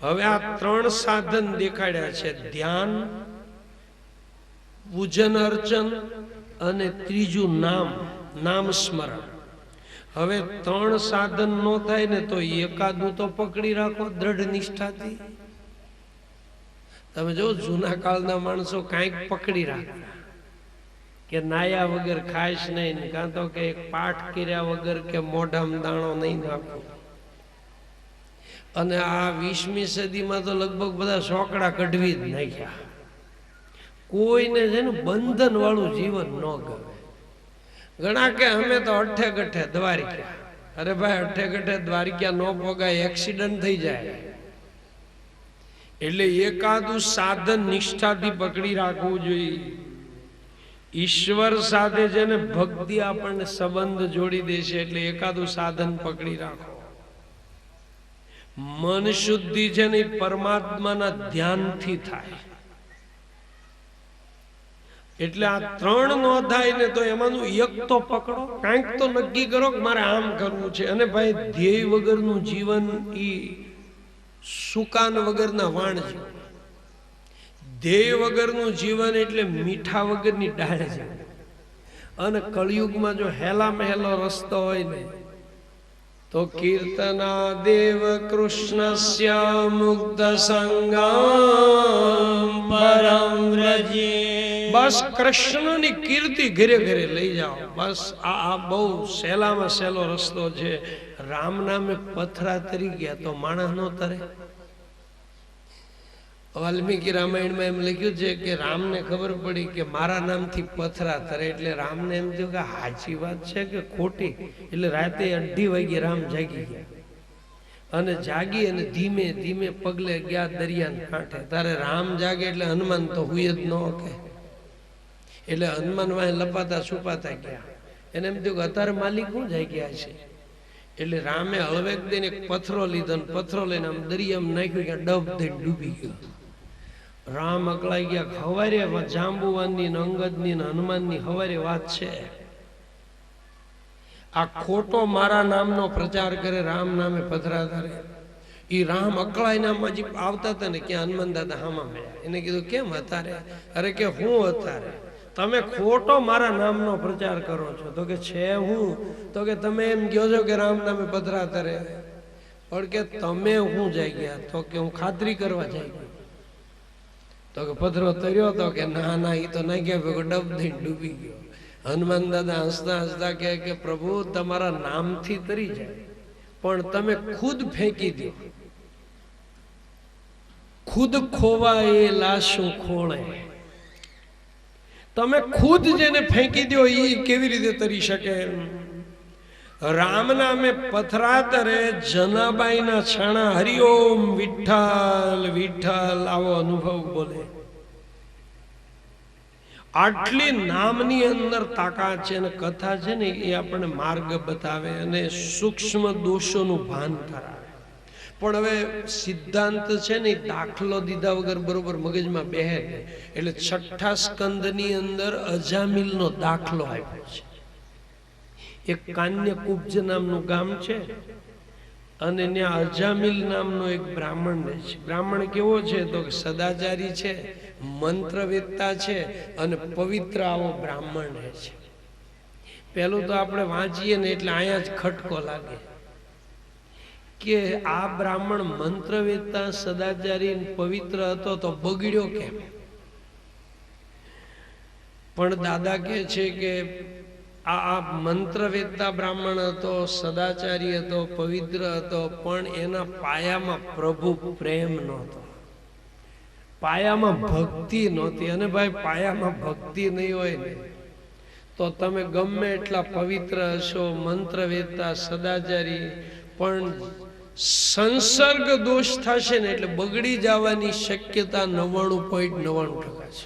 હવે આ 3 સાધન દેખાડ્યા છે, ધ્યાન, પૂજન અર્ચન અને ત્રીજું નામ સ્મરણ. હવે 3 સાધન નો થાય ને તો એકાદું તો પકડી રાખો દ્રઢ નિષ્ઠાથી. તમે જો જૂના કાળના માણસો કાંઈક પકડી રાખતા, કે નાયા વગર ખાઈશ નહીં, કાં તો કે એક પાઠ કર્યા વગર કે મોઢામાં દાણો નહીં નાખો. અને આ 20મી સદીમાં તો લગભગ બધા સોકડા કઢવી જ નાખ્યા. કોઈને છે ને બંધન વાળું જીવન ન ગમે. ઘણા કે અમે તો અઠે ગઠે દ્વારિકા. અરે ભાઈ, અઠે ગઠે દ્વારિકા ન પોગાય, એક્સિડન્ટ થઈ જાય. એટલે એકાદું સાધન નિષ્ઠાથી પકડી રાખવું જોઈએ. ઈશ્વર સાથે છે ને ભક્તિ આપણને સંબંધ જોડી દેશે, એટલે એકાદું સાધન પકડી રાખો. મન શુદ્ધિ છે ને પરમાત્માના ધ્યાનથી થાય. એટલે આ 3 નો થાય ને તો એમાંનું એક તો પકડો, કાંઈક તો નક્કી કરો કે મારે આમ કરવું છે. અને ભાઈ, ધ્યેય વગરનું જીવન ઈ સુકાન વગરના વાણ છે. ધ્યેય વગરનું જીવન એટલે મીઠા વગરની ડાળ છે. અને કળિયુગમાં જો હેલા મહેલો રસ્તો હોય ને તો કીર્તના દેવ કૃષ્ણસ્ય મુક્ત સંગમ પરમ વ્રજે. બસ કૃષ્ણની કીર્તિ ઘરે ઘરે લઈ જાઓ. બસ આ બહુ સહેલામાં સહેલો રસ્તો છે. રામ નામે પથરા તરી ગયા તો માણસ નો તરે. વાલ્મીકી રામાયણમાં એમ લખ્યું છે કે રામને ખબર પડી કે મારા નામથી પથરા તરે, એટલે રામને એમ થયું કે સાચી વાત છે કે ખોટી. એટલે રાતે 2:30 વાગે રામ જાગી ગયા, અને જાગી અને ધીમે ધીમે પગલે ગયા દરિયાના કાંઠે. તારે રામ જાગે એટલે હનુમાન તો હુય જ ન કે. એટલે હનુમાન વાહે લપાતા છુપાતા ગયા. એને એમ થયું કે અત્યારે માલિક હું જાગ્યા છે. એટલે રામે હળવેક દઈને એક પથરો લીધો, પથરો લઈને આમ દરિયામાં નાખ્યું, કે ડબ થઈને ડૂબી ગયો. રામ અકળાઈ ગયા. હવારે જાંબુવાનની ને અંગદની ને હનુમાનની હવારે વાત છે. આ ખોટો મારા નામનો પ્રચાર કરે, રામ નામે પથરા ધરે. ઈ રામ અકળાઈ નામ હજી આવતા હતા ને ક્યાં હનુમાન દાદા હામાં મળ્યા. એને કીધું કેમ અતારે? અરે કે હું અતારે? તમે ખોટો મારા નામનો પ્રચાર કરો છો. તો કે છે હું? તો કે તમે એમ કહો છો કે રામ નામે પથરા ધરે, પણ કે તમે હું જઈ ગયા? તો કે હું ખાતરી કરવા જઈ ગયો. તો કે પથરો તર્યો? તો કે ના એ તો ના ગયા ભેગો ડબ થઈને ડૂબી ગયો. હનુમાન દાદા હસતા હસતા કે પ્રભુ તમારા નામથી તરી જાય, પણ તમે ખુદ ફેંકી દો. ખુદ ખોવા એ લાશું ખોળે. તમે ખુદ જેને ફેંકી દો એ કેવી રીતે તરી શકે? રામ નામે પથરા તરે જનાબાઈના છાણા હરિઓમ વિઠ્ઠલ વિઠ્ઠલ આવો અનુભવ બોલે. આટલી નામની અંદર તાકાત છે. અને કથા છે ને એ આપણને માર્ગ બતાવે અને સૂક્ષ્મ દોષોનું ભાન કરાવે. પણ હવે સિદ્ધાંત છે ને દાખલો દીધા વગર બરોબર મગજમાં બેહે. એટલે 6ઠા સ્કંદની અંદર અજામિલનો દાખલો આપ્યો છે. એક કાન્યકુબ્જ નામનું ગામ છે, અને ત્યાં અજામિલ નામનો એક બ્રાહ્મણ રહે છે. બ્રાહ્મણ કેવો છે? તો સદાચારી છે, મંત્રવેત્તા છે, અને પવિત્ર આવો બ્રાહ્મણ રહે છે. પેલું તો આપણે વાંચીએ ને એટલે અહીંયા જ ખટકો લાગે કે આ બ્રાહ્મણ મંત્રવેત્તા, સદાચારી, પવિત્ર હતો તો બગડ્યો કેમ? પણ દાદા કહે છે કે આ મંત્રવેત્તા બ્રાહ્મણ હતો, સદાચારી હતો, પવિત્ર હતો, પણ એના પાયામાં પ્રભુ પ્રેમ નહોતો. પાયામાં ભક્તિ નહોતી. અને ભાઈ પાયામાં ભક્તિ નહીં હોય ને તો તમે ગમે એટલા પવિત્ર હશો, મંત્ર વેદતા, સદાચારી, પણ સંસર્ગ દોષ થશે ને એટલે બગડી જવાની શક્યતા 99.99% છે.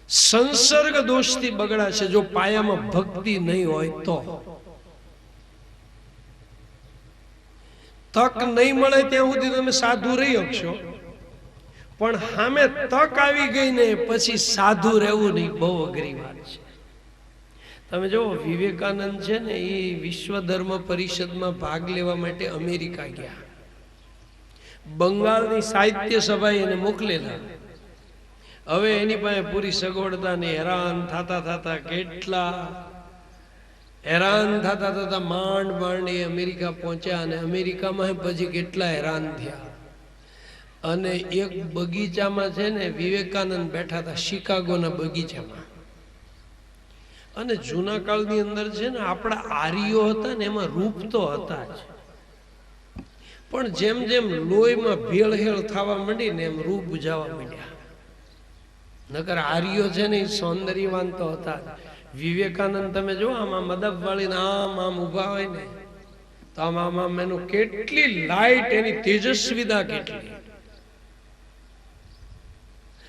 સંસર્ગ દોષથી બગડાશે જો પાયામાં ભક્તિ નહીં હોય તો. તક નહીં મળે ત્યાં સુધી તમે સાધુ રહી શકશો, પણ સામે તક આવી ગઈ ને પછી સાધુ રહેવું નહીં, બહુ અઘરી વાત છે. તમે જો વિવેકાનંદ છે ને એ વિશ્વ ધર્મ પરિષદમાં ભાગ લેવા માટે અમેરિકા ગયા. બંગાળની સાહિત્ય સભાએ એને મોકલેલા. હવે એની પાસે પૂરી સગવડતા ને હેરાન થતા કેટલા હેરાન થતા માંડ એ અમેરિકા પહોંચ્યા. અને અમેરિકામાં પછી કેટલા હેરાન થયા. અને એક બગીચામાં છે ને વિવેકાનંદ બેઠા હતા, શિકાગોના બગીચામાં. અને જૂના કાળની અંદર છે ને આપણા આર્યો હતા ને એમાં રૂપ તો હતા જ, પણ જેમ જેમ લોહીમાં ભેળહેળ થવા માંડી ને એમ રૂપ બુજાવા માંડ્યા. નકર આર્યો છે ને એ સૌંદર્યવાન તો હતા. વિવેકાનંદ તમે જો આમાં મદબ વાળીને આમ ઉભા હોય ને તો આમ એનું કેટલી લાઈટ, એની તેજસ્વીતા કેટલી.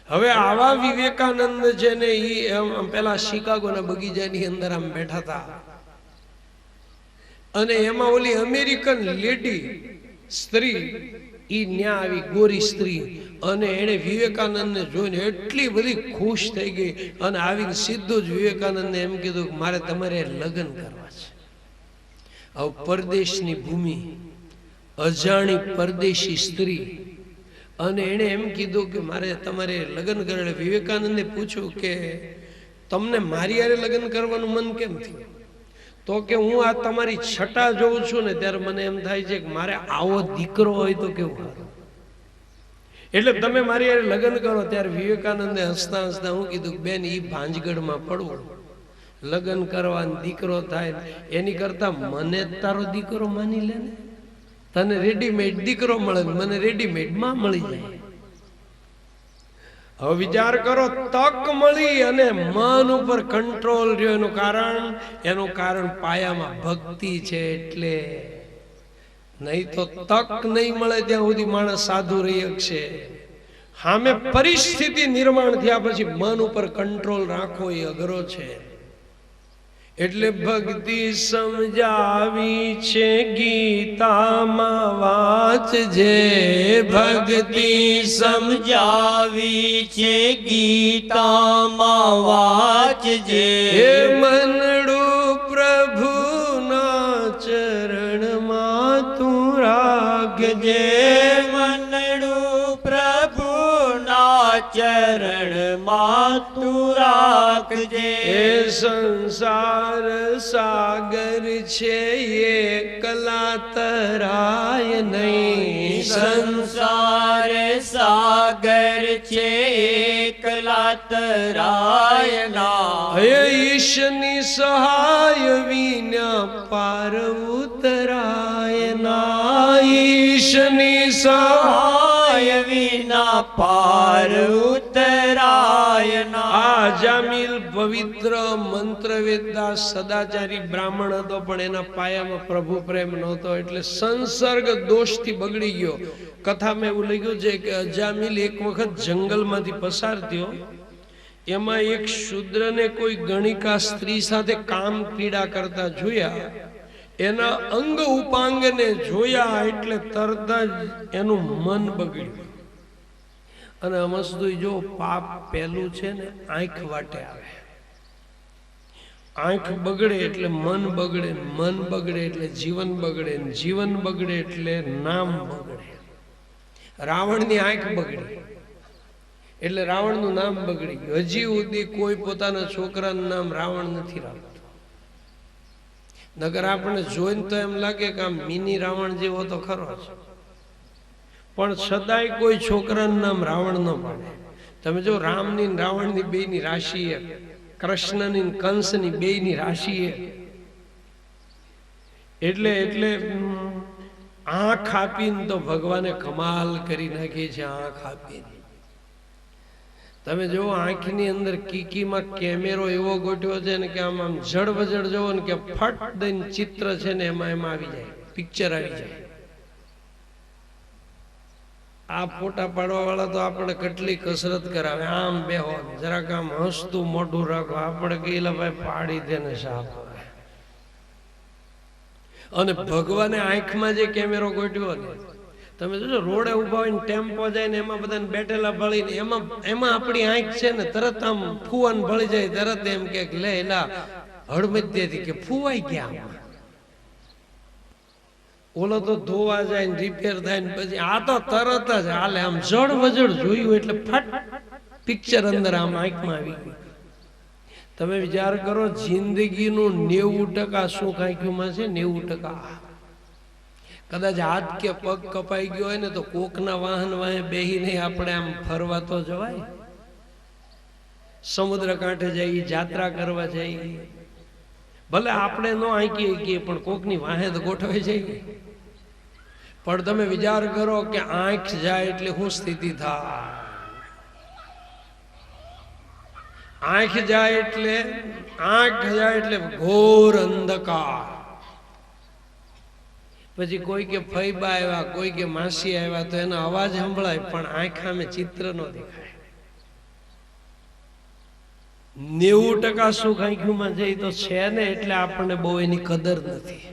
હવે આવા વિવેકાનંદ છે ને એ પેલા શિકાગોના બગીચાની અંદર આમ બેઠા હતા. અને એમાં ઓલી અમેરિકન લેડી સ્ત્રી ઈ ન્યા આવી, ગોરી સ્ત્રી, અને એને વિવેકાનંદને જોઈને એટલી બધી ખુશ થઈ ગઈ અને આવીને સીધું જ વિવેકાનંદને એમ કીધું કે મારે તમારે લગ્ન કરવા છે. હવે પરદેશની ભૂમિ, અજાણી પરદેશી સ્ત્રી, અને એને એમ કીધું કે મારે તમારે લગ્ન કરે. વિવેકાનંદે પૂછ્યું કે તમને મારી હારે લગ્ન કરવાનું મન કેમ થયું? તો કે હું આ તમારી છટા જોઉં છું ને ત્યારે મને એમ થાય છે કે મારે આવો દીકરો હોય તો કેવું સારું, એટલે તમે મારી હારે લગ્ન કરો. ત્યારે વિવેકાનંદે હસતા હસતા હું કીધું બેન ઈ ભાંજગઢમાં પડવું, લગ્ન કરવાનો દીકરો થાય એની કરતા મને તારો દીકરો માની લે ને. તને રેડીમેડ દીકરો મળે, મને રેડીમેડ માં મળી જાય. હવે વિચાર કરો, તક મળી અને મન ઉપર કંટ્રોલ રહ્યો. એનું કારણ પાયામાં ભક્તિ છે. એટલે નહીં તો તક નહીં મળે ત્યાં સુધી માણસ સાધુ રહી શકશે. સામે પરિસ્થિતિ નિર્માણ થયા પછી મન ઉપર કંટ્રોલ રાખવો એ અઘરો છે. એટલે ભક્તિ સમજાવી છે ગીતામાં વાંચજે, ભક્તિ સમજાવી છે ગીતામાં વાંચજે. હે મનડું પ્રભુના ચરણમાં તું રાખજે, મનડું પ્રભુના ચરણમાં તું રાખજે. એ સંસાર સાગર છે એકલા તરાય નહીં, સંસાર સાગર છે એકલા તરાય ના. ઈશની સહાય વિના પાર ઉતરાય ના, ઈશની સહાય વિના પાર ઉતરાય ના. આ જામીલ પવિત્ર મંત્ર વેદતા સદાચારી બ્રાહ્મણ હતો, પણ એના પાયામાં પ્રભુ પ્રેમ નહોતો, એટલે સંસર્ગ દોષથી બગડી ગયો. કથામાં એવું લખ્યું છે કે અજામિલ એક વખત જંગલમાંથી પસાર થયો. એમાં એક શૂદ્રને કોઈ ગણિકા સ્ત્રી સાથે કામ પીડા કરતા જોયા. એના અંગ ઉપાંગને જોયા એટલે તરત જ એનું મન બગડ્યું. અને અમસ્તુ જો પાપ પહેલું છે ને આંખ વાટે આવે. આંખ બગડે એટલે મન બગડે, મન બગડે એટલે જીવન બગડે, જીવન બગડે એટલે નામ બગડે. રાવણની આંખ બગડી એટલે રાવણનું નામ બગડી ગયું. હજી સુધી કોઈ પોતાના છોકરાનું નામ રાવણ નથી રાખતું. નગર આપણે જોઈને તો એમ લાગે કે આમ મિની રાવણ જેવો તો ખરો છે, પણ છતાંય કોઈ છોકરાનું નામ રાવણ ન પાડે. તમે જો રામની રાવણની બેયની રાશિ એક, કૃષ્ણની કંસની બેયની રાશિ એક. એટલે આંખ આપીને તો ભગવાને કમાલ કરી નાખી છે. આંખ આપીને તમે જો આંખની અંદર કીકીમાં કેમેરો એવો ગોઠવ્યો છે ને કે આમ આમ જડ વજડ જોવો ને કે ફટ દઈને ચિત્ર છે ને એમાં આવી જાય, પિક્ચર આવી જાય. આ ફોટા પાડવા વાળા તો આપણે કેટલી કસરત કરાવે. આમ બેહો, જરાક આમ હસતું મોઢું રાખો, આપણે કહેલા ભાઈ પાડી દે ને સાપ. અને ભગવાને આંખમાં જે કેમેરો ગોઠવ્યો ને, તમે જોજો રોડે ઉભા હોય ને ટેમ્પો જાય ને એમાં બધાને બેઠેલા ભળીને એમાં આપણી આંખ છે ને તરત આમ ફૂવાન ભળી જાય. તરત એમ કે લે એલા હળમતિયાથી કે ફૂવાઈ ગયા. ઓલો તો ધોવા જાય ને રિપેર થાય ને પછી આ તો તરત જ હાલે. આમ જડ વજડ જોયું એટલે ફટ પિક્ચર અંદર આમ આંખમાં આવી ગયું. તમે વિચાર કરો, જિંદગીનું 90% સુખ આંખમાં છે. 90% કદાચ હાથ કે પગ કપાઈ ગયો હોય ને તો કોકના વાહન વાહે બેહીને આપણે આમ ફરવા તો જવાય, સમુદ્ર કાંઠે જઈએ, જાત્રા કરવા જઈએ. ભલે આપણે ન આંકીએ ગઈએ પણ કોકની વાહે તો ગોઠવાઈ જઈએ. પણ તમે વિચાર કરો કે આંખ જાય એટલે શું સ્થિતિ થાય. આંખ જાય એટલે ઘોર અંધકાર. પછી કોઈ કે ફૈબા આવ્યા, કોઈ કે માસી આવ્યા તો એનો અવાજ સંભળાય પણ આંખ સામે ચિત્ર ન દેખાય. 90% સુખ આંખમાં જાય તો છે ને, એટલે આપણને બહુ એની કદર નથી.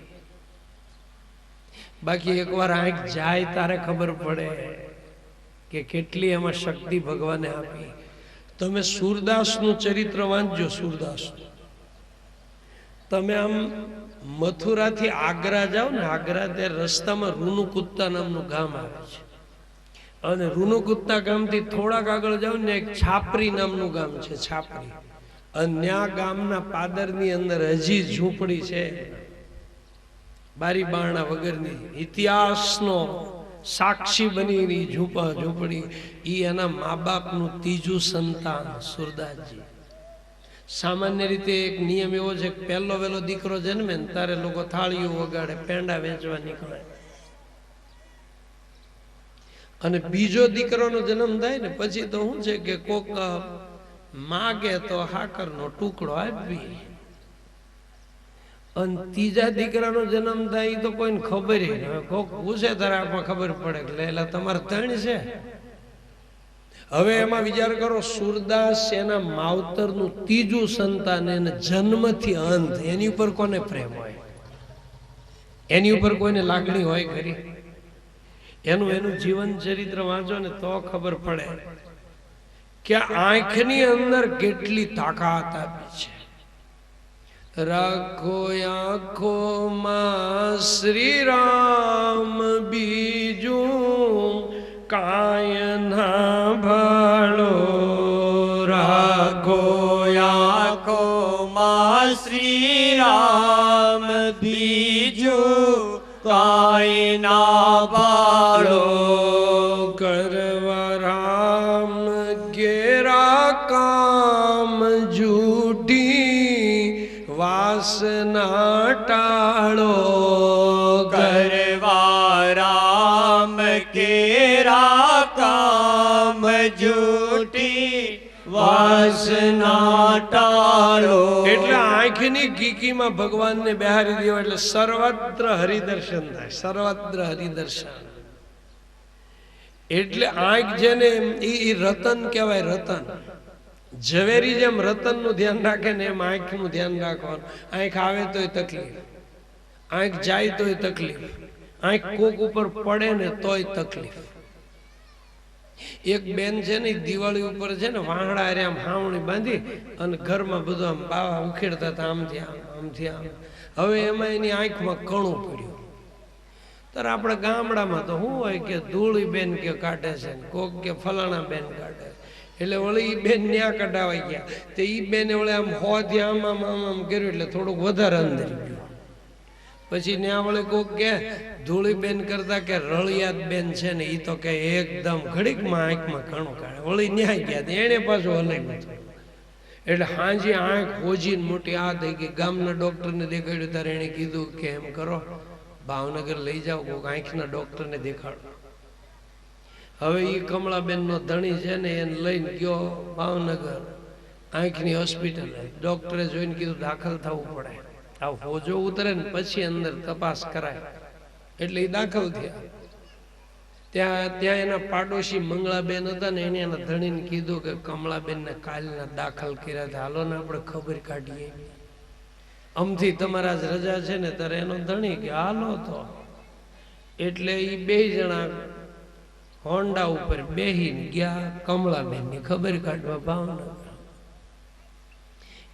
બાકી એકવાર આંખ જાય તારે ખબર પડે કે કેટલી એમાં શક્તિ ભગવાને આપી. તમે સૂરદાસનું ચરિત્ર વાંચજો. સૂરદાસ તમે આમ મથુરાથી આગ્રા જાઓ ને, આગ્રા ત્યાં રસ્તામાં રૂનુકુત્તા નામનું ગામ આવે છે. અને રૂનુકુત્તા ગામથી થોડાક આગળ જાઓ ને એક છાપરી નામનું ગામ છે. છાપરી. અને ત્યાં ગામના પાદરની અંદર હજી ઝૂંપડી છે, બારી બારણા વગરની, ઇતિહાસનો સાક્ષી બની ઝૂંપડી. ઈ એના મા બાપનું ત્રીજું સંતાન સુરદાસજી. સામાન્ય રીતે એક નિયમ એવો છે કે પહેલો વહેલો દીકરો જન્મે ને તારે લોકો થાળીઓ વગાડે, પેંડા વેચવા નીકળે. અને બીજો દીકરાનો જન્મ થાય ને પછી તો શું છે કે કોક માગે તો હાકરનો ટુકડો આપી. અને ત્રીજા દીકરાનો જન્મ થાય તો કોઈને ખબર નહીં. કોક પૂછે તારે આમાં ખબર પડે કે એટલે તમારે 3 છે. હવે એમાં વિચાર કરો, સૂરદાસ એના માવતરનું ત્રીજું સંતાન, એને જન્મથી અંત, એની ઉપર કોને પ્રેમ હોય? એની ઉપર કોઈને લાગણી હોય ખરી? એનું જીવન ચરિત્ર વાંચો ને તો ખબર પડે કે આંખની અંદર કેટલી તાકાત આપી છે. રાખો આંખોમાં શ્રી રામ, બીજું કાય ના ભળો. રાખો આંખોમાં શ્રી રામ, બીજું કાય ના ભાળો. કરવા રામ કેરા કામ, જૂઠી વાસના ટાળો. કરવા રામ કેરા કામ, જૂઠી વાસના ટાળો. એટલે આંખની કીકીમાં ભગવાનને બેહારી દેવો એટલે સર્વત્ર હરિદર્શન થાય. સર્વત્ર હરિદર્શન એટલે આંખ જેને ઈ રતન કહેવાય. રતન ઝવેરી જેમ રતનનું ધ્યાન રાખે ને એમ આંખનું ધ્યાન રાખવાનું. આંખ આવે તોય તકલીફ, આંખ જાય તોય તકલીફ, આંખ કોક ઉપર પડે ને તોય તકલીફ. એક બેન છે ને દિવાળી ઉપર છે ને વાહડા અરે આમ હાવણી બાંધી અને ઘરમાં બધું આમ બાવા ઉખેડતા હતા, આમથી આમ આમથી આમ. હવે એમાં એની આંખમાં કણું પડ્યું. ત્યારે આપણે ગામડામાં તો શું હોય કે ધૂળી બેન કે કાઢે છે, કોક કે ફલાણા બેન કાઢે. એટલે વળી ઈ બેન ન્યા કઢાવાઈ ગયા. તો ઈ બેને વળે આમ હોથી આમ આમ આમ આમ કર્યું એટલે થોડુંક વધારે અંદર ગયું. પછી ન્યા વળે કોક કે ધૂળી બેન કરતા કે રળિયાત બેન છે ને ઈ તો કે એકદમ ઘડીકમાં આંખમાં ઘણું કાઢે. વળી ન્યાય ગયા એને પાછું હલાવ્યું. એટલે હાજી આંખ હોજીને મોટી આ થઈ ગઈ. ગામના ડોક્ટરને દેખાડ્યું ત્યારે એને કીધું કે એમ કરો, ભાવનગર લઈ જાઓ, કોઈક આંખના ડોક્ટરને દેખાડો. હવે એ કમળાબેનનો ધણી છે ને એને લઈને ગયો ભાવનગર આંખની હોસ્પિટલ. ડોક્ટરે જોઈને કીધું દાખલ થવું પડે, આ હોજો ઉતરે ને પછી અંદર તપાસ કરાય. એટલે એ દાખલ થયા. ત્યાં એના પાડોશી મંગળાબેન હતા ને એને એના ધણીને કીધું કે કમળાબેનને કાલના દાખલ કર્યા હતા, હાલો ને આપણે ખબર કાઢીએ. અમથી તમારા જ રજા છે ને ત્યારે એનો ધણી કે હાલો તો. એટલે એ બે જણા હોન્ડા ઉપર બેહીને ગયા કમળાબેનની ખબર કાઢવા ભાવનગર.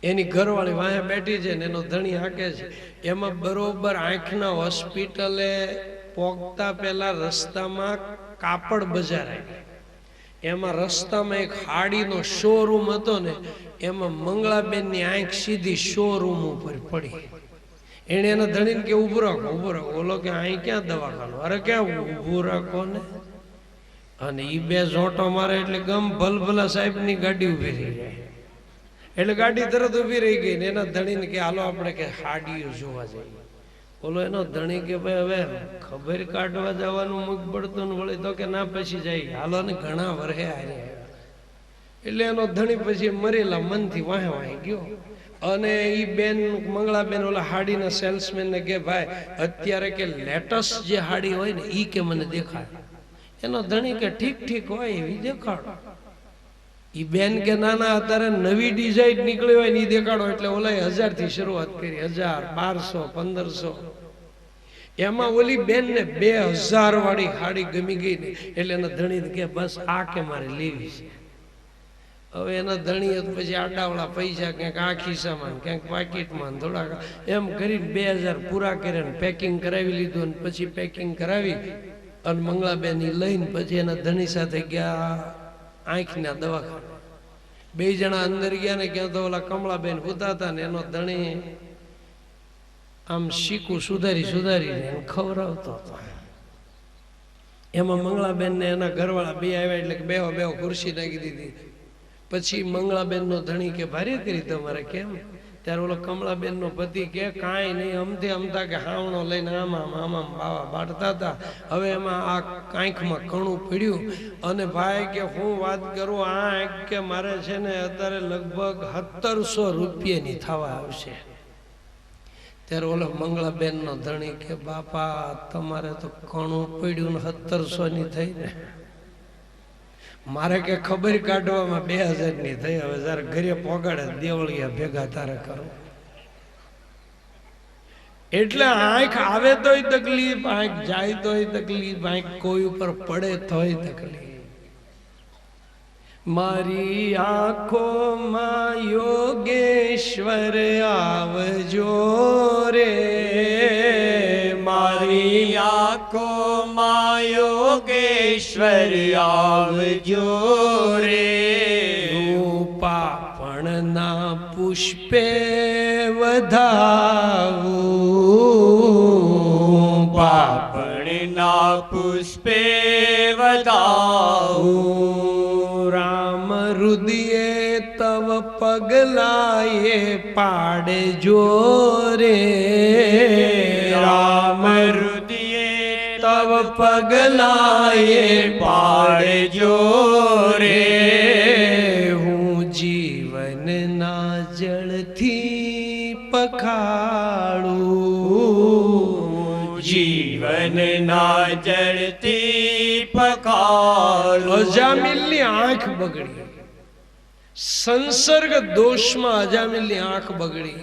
એની ઘરવાળી વાંહે બેઠી છે ને એનો ધણી હાકે છે. એમાં બરોબર આંખના હોસ્પિટલે પોગતા પહેલા રસ્તામાં કાપડ બજાર આવી. એમાં રસ્તામાં એક હાડીનો શોરૂમ હતો ને એમાં મંગળાબેનની આંખ સીધી શોરૂમ ઉપર પડી. એને એના ધણીને કે ઊભું રાખો ઊભું રાખો. ઓલો કે અહીં ક્યાં દવાખાનું? અરે ક્યાં ઊભું રાખો ને. અને એ બે ઝોટો મારે એટલે ગમ ભલભલા સાહેબની ગાડી ઊભી રહી જાય. એટલે ગાડી તરત ઊભી રહી ગઈ ને એના ધણીને કે હાલો આપણે કે હાડીઓ જોવા જઈએ. બોલો એનો ધણી કે ભાઈ હવે ખબર કાઢવા જવાનું મુખ પડતું વળી તો કે ના પછી જાય, હાલો ને ઘણા વર્ષે હારે. એટલે એનો ધણી પછી મરેલા મનથી વાહે વાહે ગયો. અને એ બેન મંગળાબેન ઓલા હાડીના સેલ્સમેન ને કે ભાઈ અત્યારે કે લેટેસ્ટ જે હાડી હોય ને ઈ કે મને દેખાડ. એનો ધણી કે ઠીક ઠીક હોય એવી દેખાડો. ઈ બેન કે ના ના અત્યારે નવી ડિઝાઇન નીકળી હોય ને ઈ દેખાડો. એટલે ઓલા 1000 થી શરૂઆત કરી, 1000, 1200, 1500. એમાં ઓલી બેન ને 2000 વાળી હાડી ગમી ગઈ ને એટલે એના ધણી કે બસ આ કે મારે લેવી છે. હવે એના ધણી પછી આડાવડા પૈસા ક્યાંક આ ખિસ્સામાં ક્યાંક પાકીટમાં થોડાક એમ કરીને 2000 પૂરા કર્યા, પેકિંગ કરાવી લીધું. અને પછી પેકિંગ કરાવી અને મંગળાબેન લઈને પછી એના ધણી સાથે ગયા આંખના દવાખાને. બે જણા અંદર ગયા ને ક્યાં તો ઓલા કમળાબેન હોતા હતા ને એનો ધણી આમ શીકું સુધારીને ખવડાવતો હતો. એમાં મંગળાબેન ને એના ઘરવાળા બે આવ્યા એટલે બેહો ખુરશી નાખી દીધી. પછી મંગળાબેન નો ધણી કે ભારે કરી તમારે કેમ? ત્યારે ઓલો કમળાબેન નો પતિ કે કાંઈ નહીં, અમથી અમતા કે હાવણો લઈને આમાં બાવા બાટતા હતા. હવે એમાં આ આંખમાં કણું પડ્યું અને ભાઈ કે હું વાત કરું આ આંખ કે મારે છે ને અત્યારે લગભગ 1700 રૂપિયાની થવા આવશે. ત્યારે ઓલો મંગળાબેન નો ધણી કે બાપા તમારે તો કણું પડ્યું ને 1700 ની થઈ ને, મારે કે ખબર કાઢવામાં 2000 ની થઈ. હવે જયારે ઘરે પોગાડે દેવળિયા ભેગા તારે કરો. એટલે આંખ આવે તોય તકલીફ, આંખ જાય તોય તકલીફ, આંખ કોઈ ઉપર પડે તોય તકલીફ. મારી આંખોમાં યોગેશ્વર આવજો રે, મારી આંખોમાં યોગેશ્વર આવજો રે. પાપણના પુષ્પે વધાવું, પાપણના પુષ્પે વધાવું. રામ રુદિયે તવ પગલાએ પાડજો રે, રામ રુદિયે તવ પગલાએ પાડજો રે. હું જીવનના જળથી પખાડું, જીવનના જળથી પખાડું. અજામિલની આંખ બગડી, સંસર્ગ દોષમાં અજામિલની આંખ બગડી.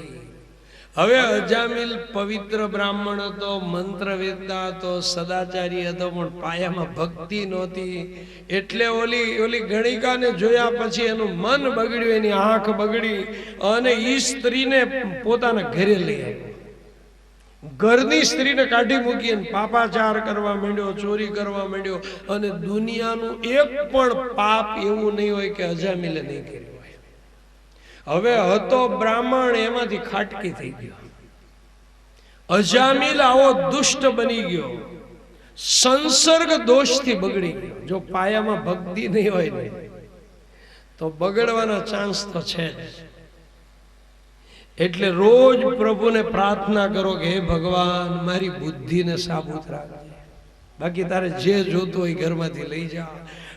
હવે અજામિલ પવિત્ર બ્રાહ્મણ હતો, મંત્ર વેદતા હતો, સદાચારી હતો, પણ પાયામાં ભક્તિ નહોતી. એટલે ઓલી ગણિકાને જોયા પછી એનું મન બગડ્યું, એની આંખ બગડી અને ઈ સ્ત્રીને પોતાના ઘરે લઈ આવ્યો. ઘરની સ્ત્રીને કાઢી મૂકી અને પાપાચાર કરવા માંડ્યો, ચોરી કરવા માંડ્યો. અને દુનિયાનું એક પણ પાપ એવું નહીં હોય કે અજામિલે નહીં કર્યું હોય. હવે હતો બ્રાહ્મણ, એમાંથી ખાટકી થઈ ગયો. અજામિલ આવો દુષ્ટ બની ગયો, સંસર્ગ દોષથી બગડી ગયો. જો પાયામાં ભક્તિ નહીં હોય ને તો બગડવાના ચાન્સ તો છે જ. એટલે રોજ પ્રભુને પ્રાર્થના કરો કે હે ભગવાન મારી બુદ્ધિને સાબુત રાખજે, બાકી તારે જે જોતું હોય ઘરમાંથી લઈ જા.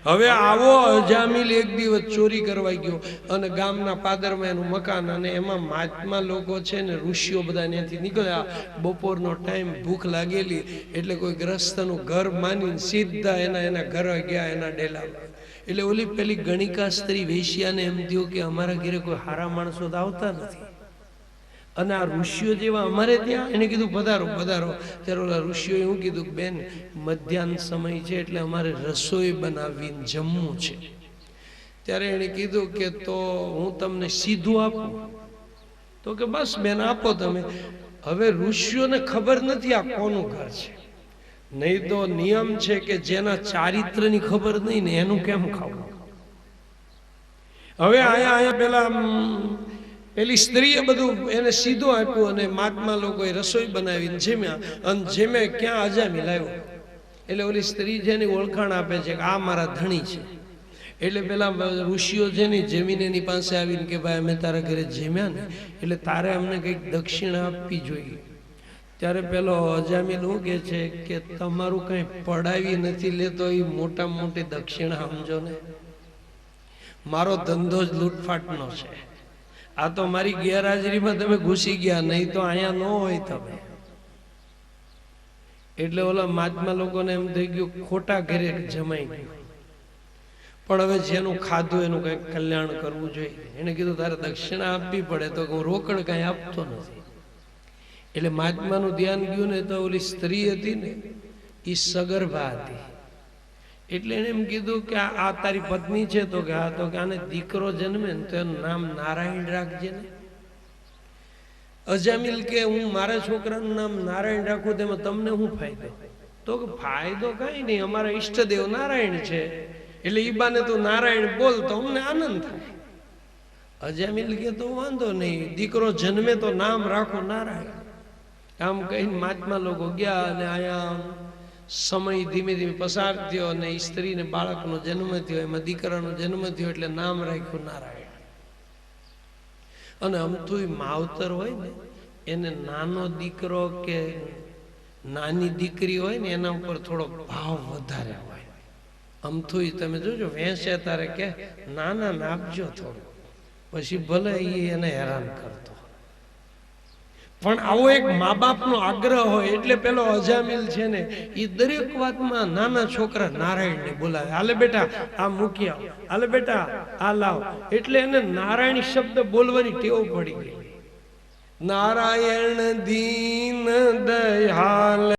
હવે આવો અજામિલ એક દિવસ ચોરી કરવા ગયો અને ગામના પાદરમાં એનું મકાન, અને એમાં મહાત્મા લોકો છે ને ઋષિઓ બધા ત્યાંથી નીકળ્યા. બપોરનો ટાઈમ, ભૂખ લાગેલી એટલે કોઈ ગ્રસ્તનું ઘર માનીને સીધા એના ઘરે ગયા, એના ડેલામાં. એટલે ઓલી પેલી ગણિકા સ્ત્રી વેશ્યાને એમ થયું કે અમારા ઘરે કોઈ હારા માણસો તો આવતા નથી, અને આ ઋષિઓ જેવા અમારે ત્યાં. એને કીધું પધારો પધારો. ત્યારે ઓલા ઋષિઓએ શું કીધું, બેન મધ્યાહન સમય છે એટલે અમારે રસોઈ બનાવીને જમવું છે. ત્યારે એણે કીધું કે તો હું તમને સીધું આપું? તો કે બસ બેન આપો તમે. હવે ઋષિઓને ખબર નથી આ કોનું ઘર છે, નહીં તો નિયમ છે કે જેના ચારિત્રની ખબર નહીં ને એનું કેમ ખાવું. હવે આયા પેલા પેલી સ્ત્રીએ બધું એને સીધું આપ્યું, અને મહાત્મા લોકોએ રસોઈ બનાવીને જમ્યા. અને જેમે ક્યાં અજામિલ આવ્યો. એટલે ઓલી સ્ત્રી છે ને ઓળખાણ આપે છે કે આ મારા ધણી છે. એટલે પેલા ઋષિઓ છે ને જમીન એની પાસે આવીને કે ભાઈ અમે તારા ઘરે જમ્યા ને એટલે તારે અમને કંઈક દક્ષિણા આપવી જોઈએ. ત્યારે પેલો અજામિલ શું કહે છે કે તમારું કંઈ પડાવી નથી લેતો એ મોટામાં મોટી દક્ષિણા સમજો ને. મારો ધંધો જ લૂંટફાટનો છે. આ તો મારી ગેરહાજરીમાં તમે ઘૂસી ગયા, નહીં તો અહીંયા ન હોય તમે. એટલે ઓલા મહાત્મા લોકોને એમ થઈ ગયું ખોટા ઘરે જમાઈ ગયું. પણ હવે જેનું ખાધું એનું કંઈક કલ્યાણ કરવું જોઈએ. એને કીધું તારે દક્ષિણા આપવી પડે, તો હું રોકડ કાંઈ આપતો નથી. એટલે મહાત્માનું ધ્યાન ગયું ને તો ઓલી સ્ત્રી હતી ને એ સગર્ભા હતી. એટલે એને એમ કીધું કે આ તારી પત્ની છે? તો કે હા. તો કે આને દીકરો જન્મે ને તો એનું નામ નારાયણ રાખજે ને. અજામિલ કે હું મારા છોકરાનું નામ નારાયણ રાખું તેમાં તમને શું ફાયદો? તો કે ફાયદો કાંઈ નહીં, અમારા ઈષ્ટદેવ નારાયણ છે એટલે ઈ બાને તું નારાયણ બોલ તો અમને આનંદ થાય. અજામિલ કે તો વાંધો નહીં, દીકરો જન્મે તો નામ રાખો નારાયણ. આમ કહીને મહાત્મા લોકો ગયા, અને અહીંયા સમય ધીમે ધીમે પસાર થયો, અને સ્ત્રીને બાળકનો જન્મ થયો, એમાં દીકરાનો જન્મ થયો એટલે નામ રાખ્યું નારાયણ. અને અમથું માવતર હોય ને એને નાનો દીકરો કે નાની દીકરી હોય ને એના ઉપર થોડો ભાવ વધારે હોય. અમથું તમે જોજો વેચે તારે કે નાના આપજો થોડું, પછી ભલે એને હેરાન કરતો. પણ આવો એક મા બાપનો આગ્રહ હોય એટલે પેલો અજામિલ છે ને એ દરેક વાતમાં નાના છોકરા નારાયણને બોલાવે. હાલે બેટા આ મૂકી આવ, હાલે બેટા આ લાવ. એટલે એને નારાયણ શબ્દ બોલવાની ટેવ પડી ગઈ. નારાયણ દીન દયાલ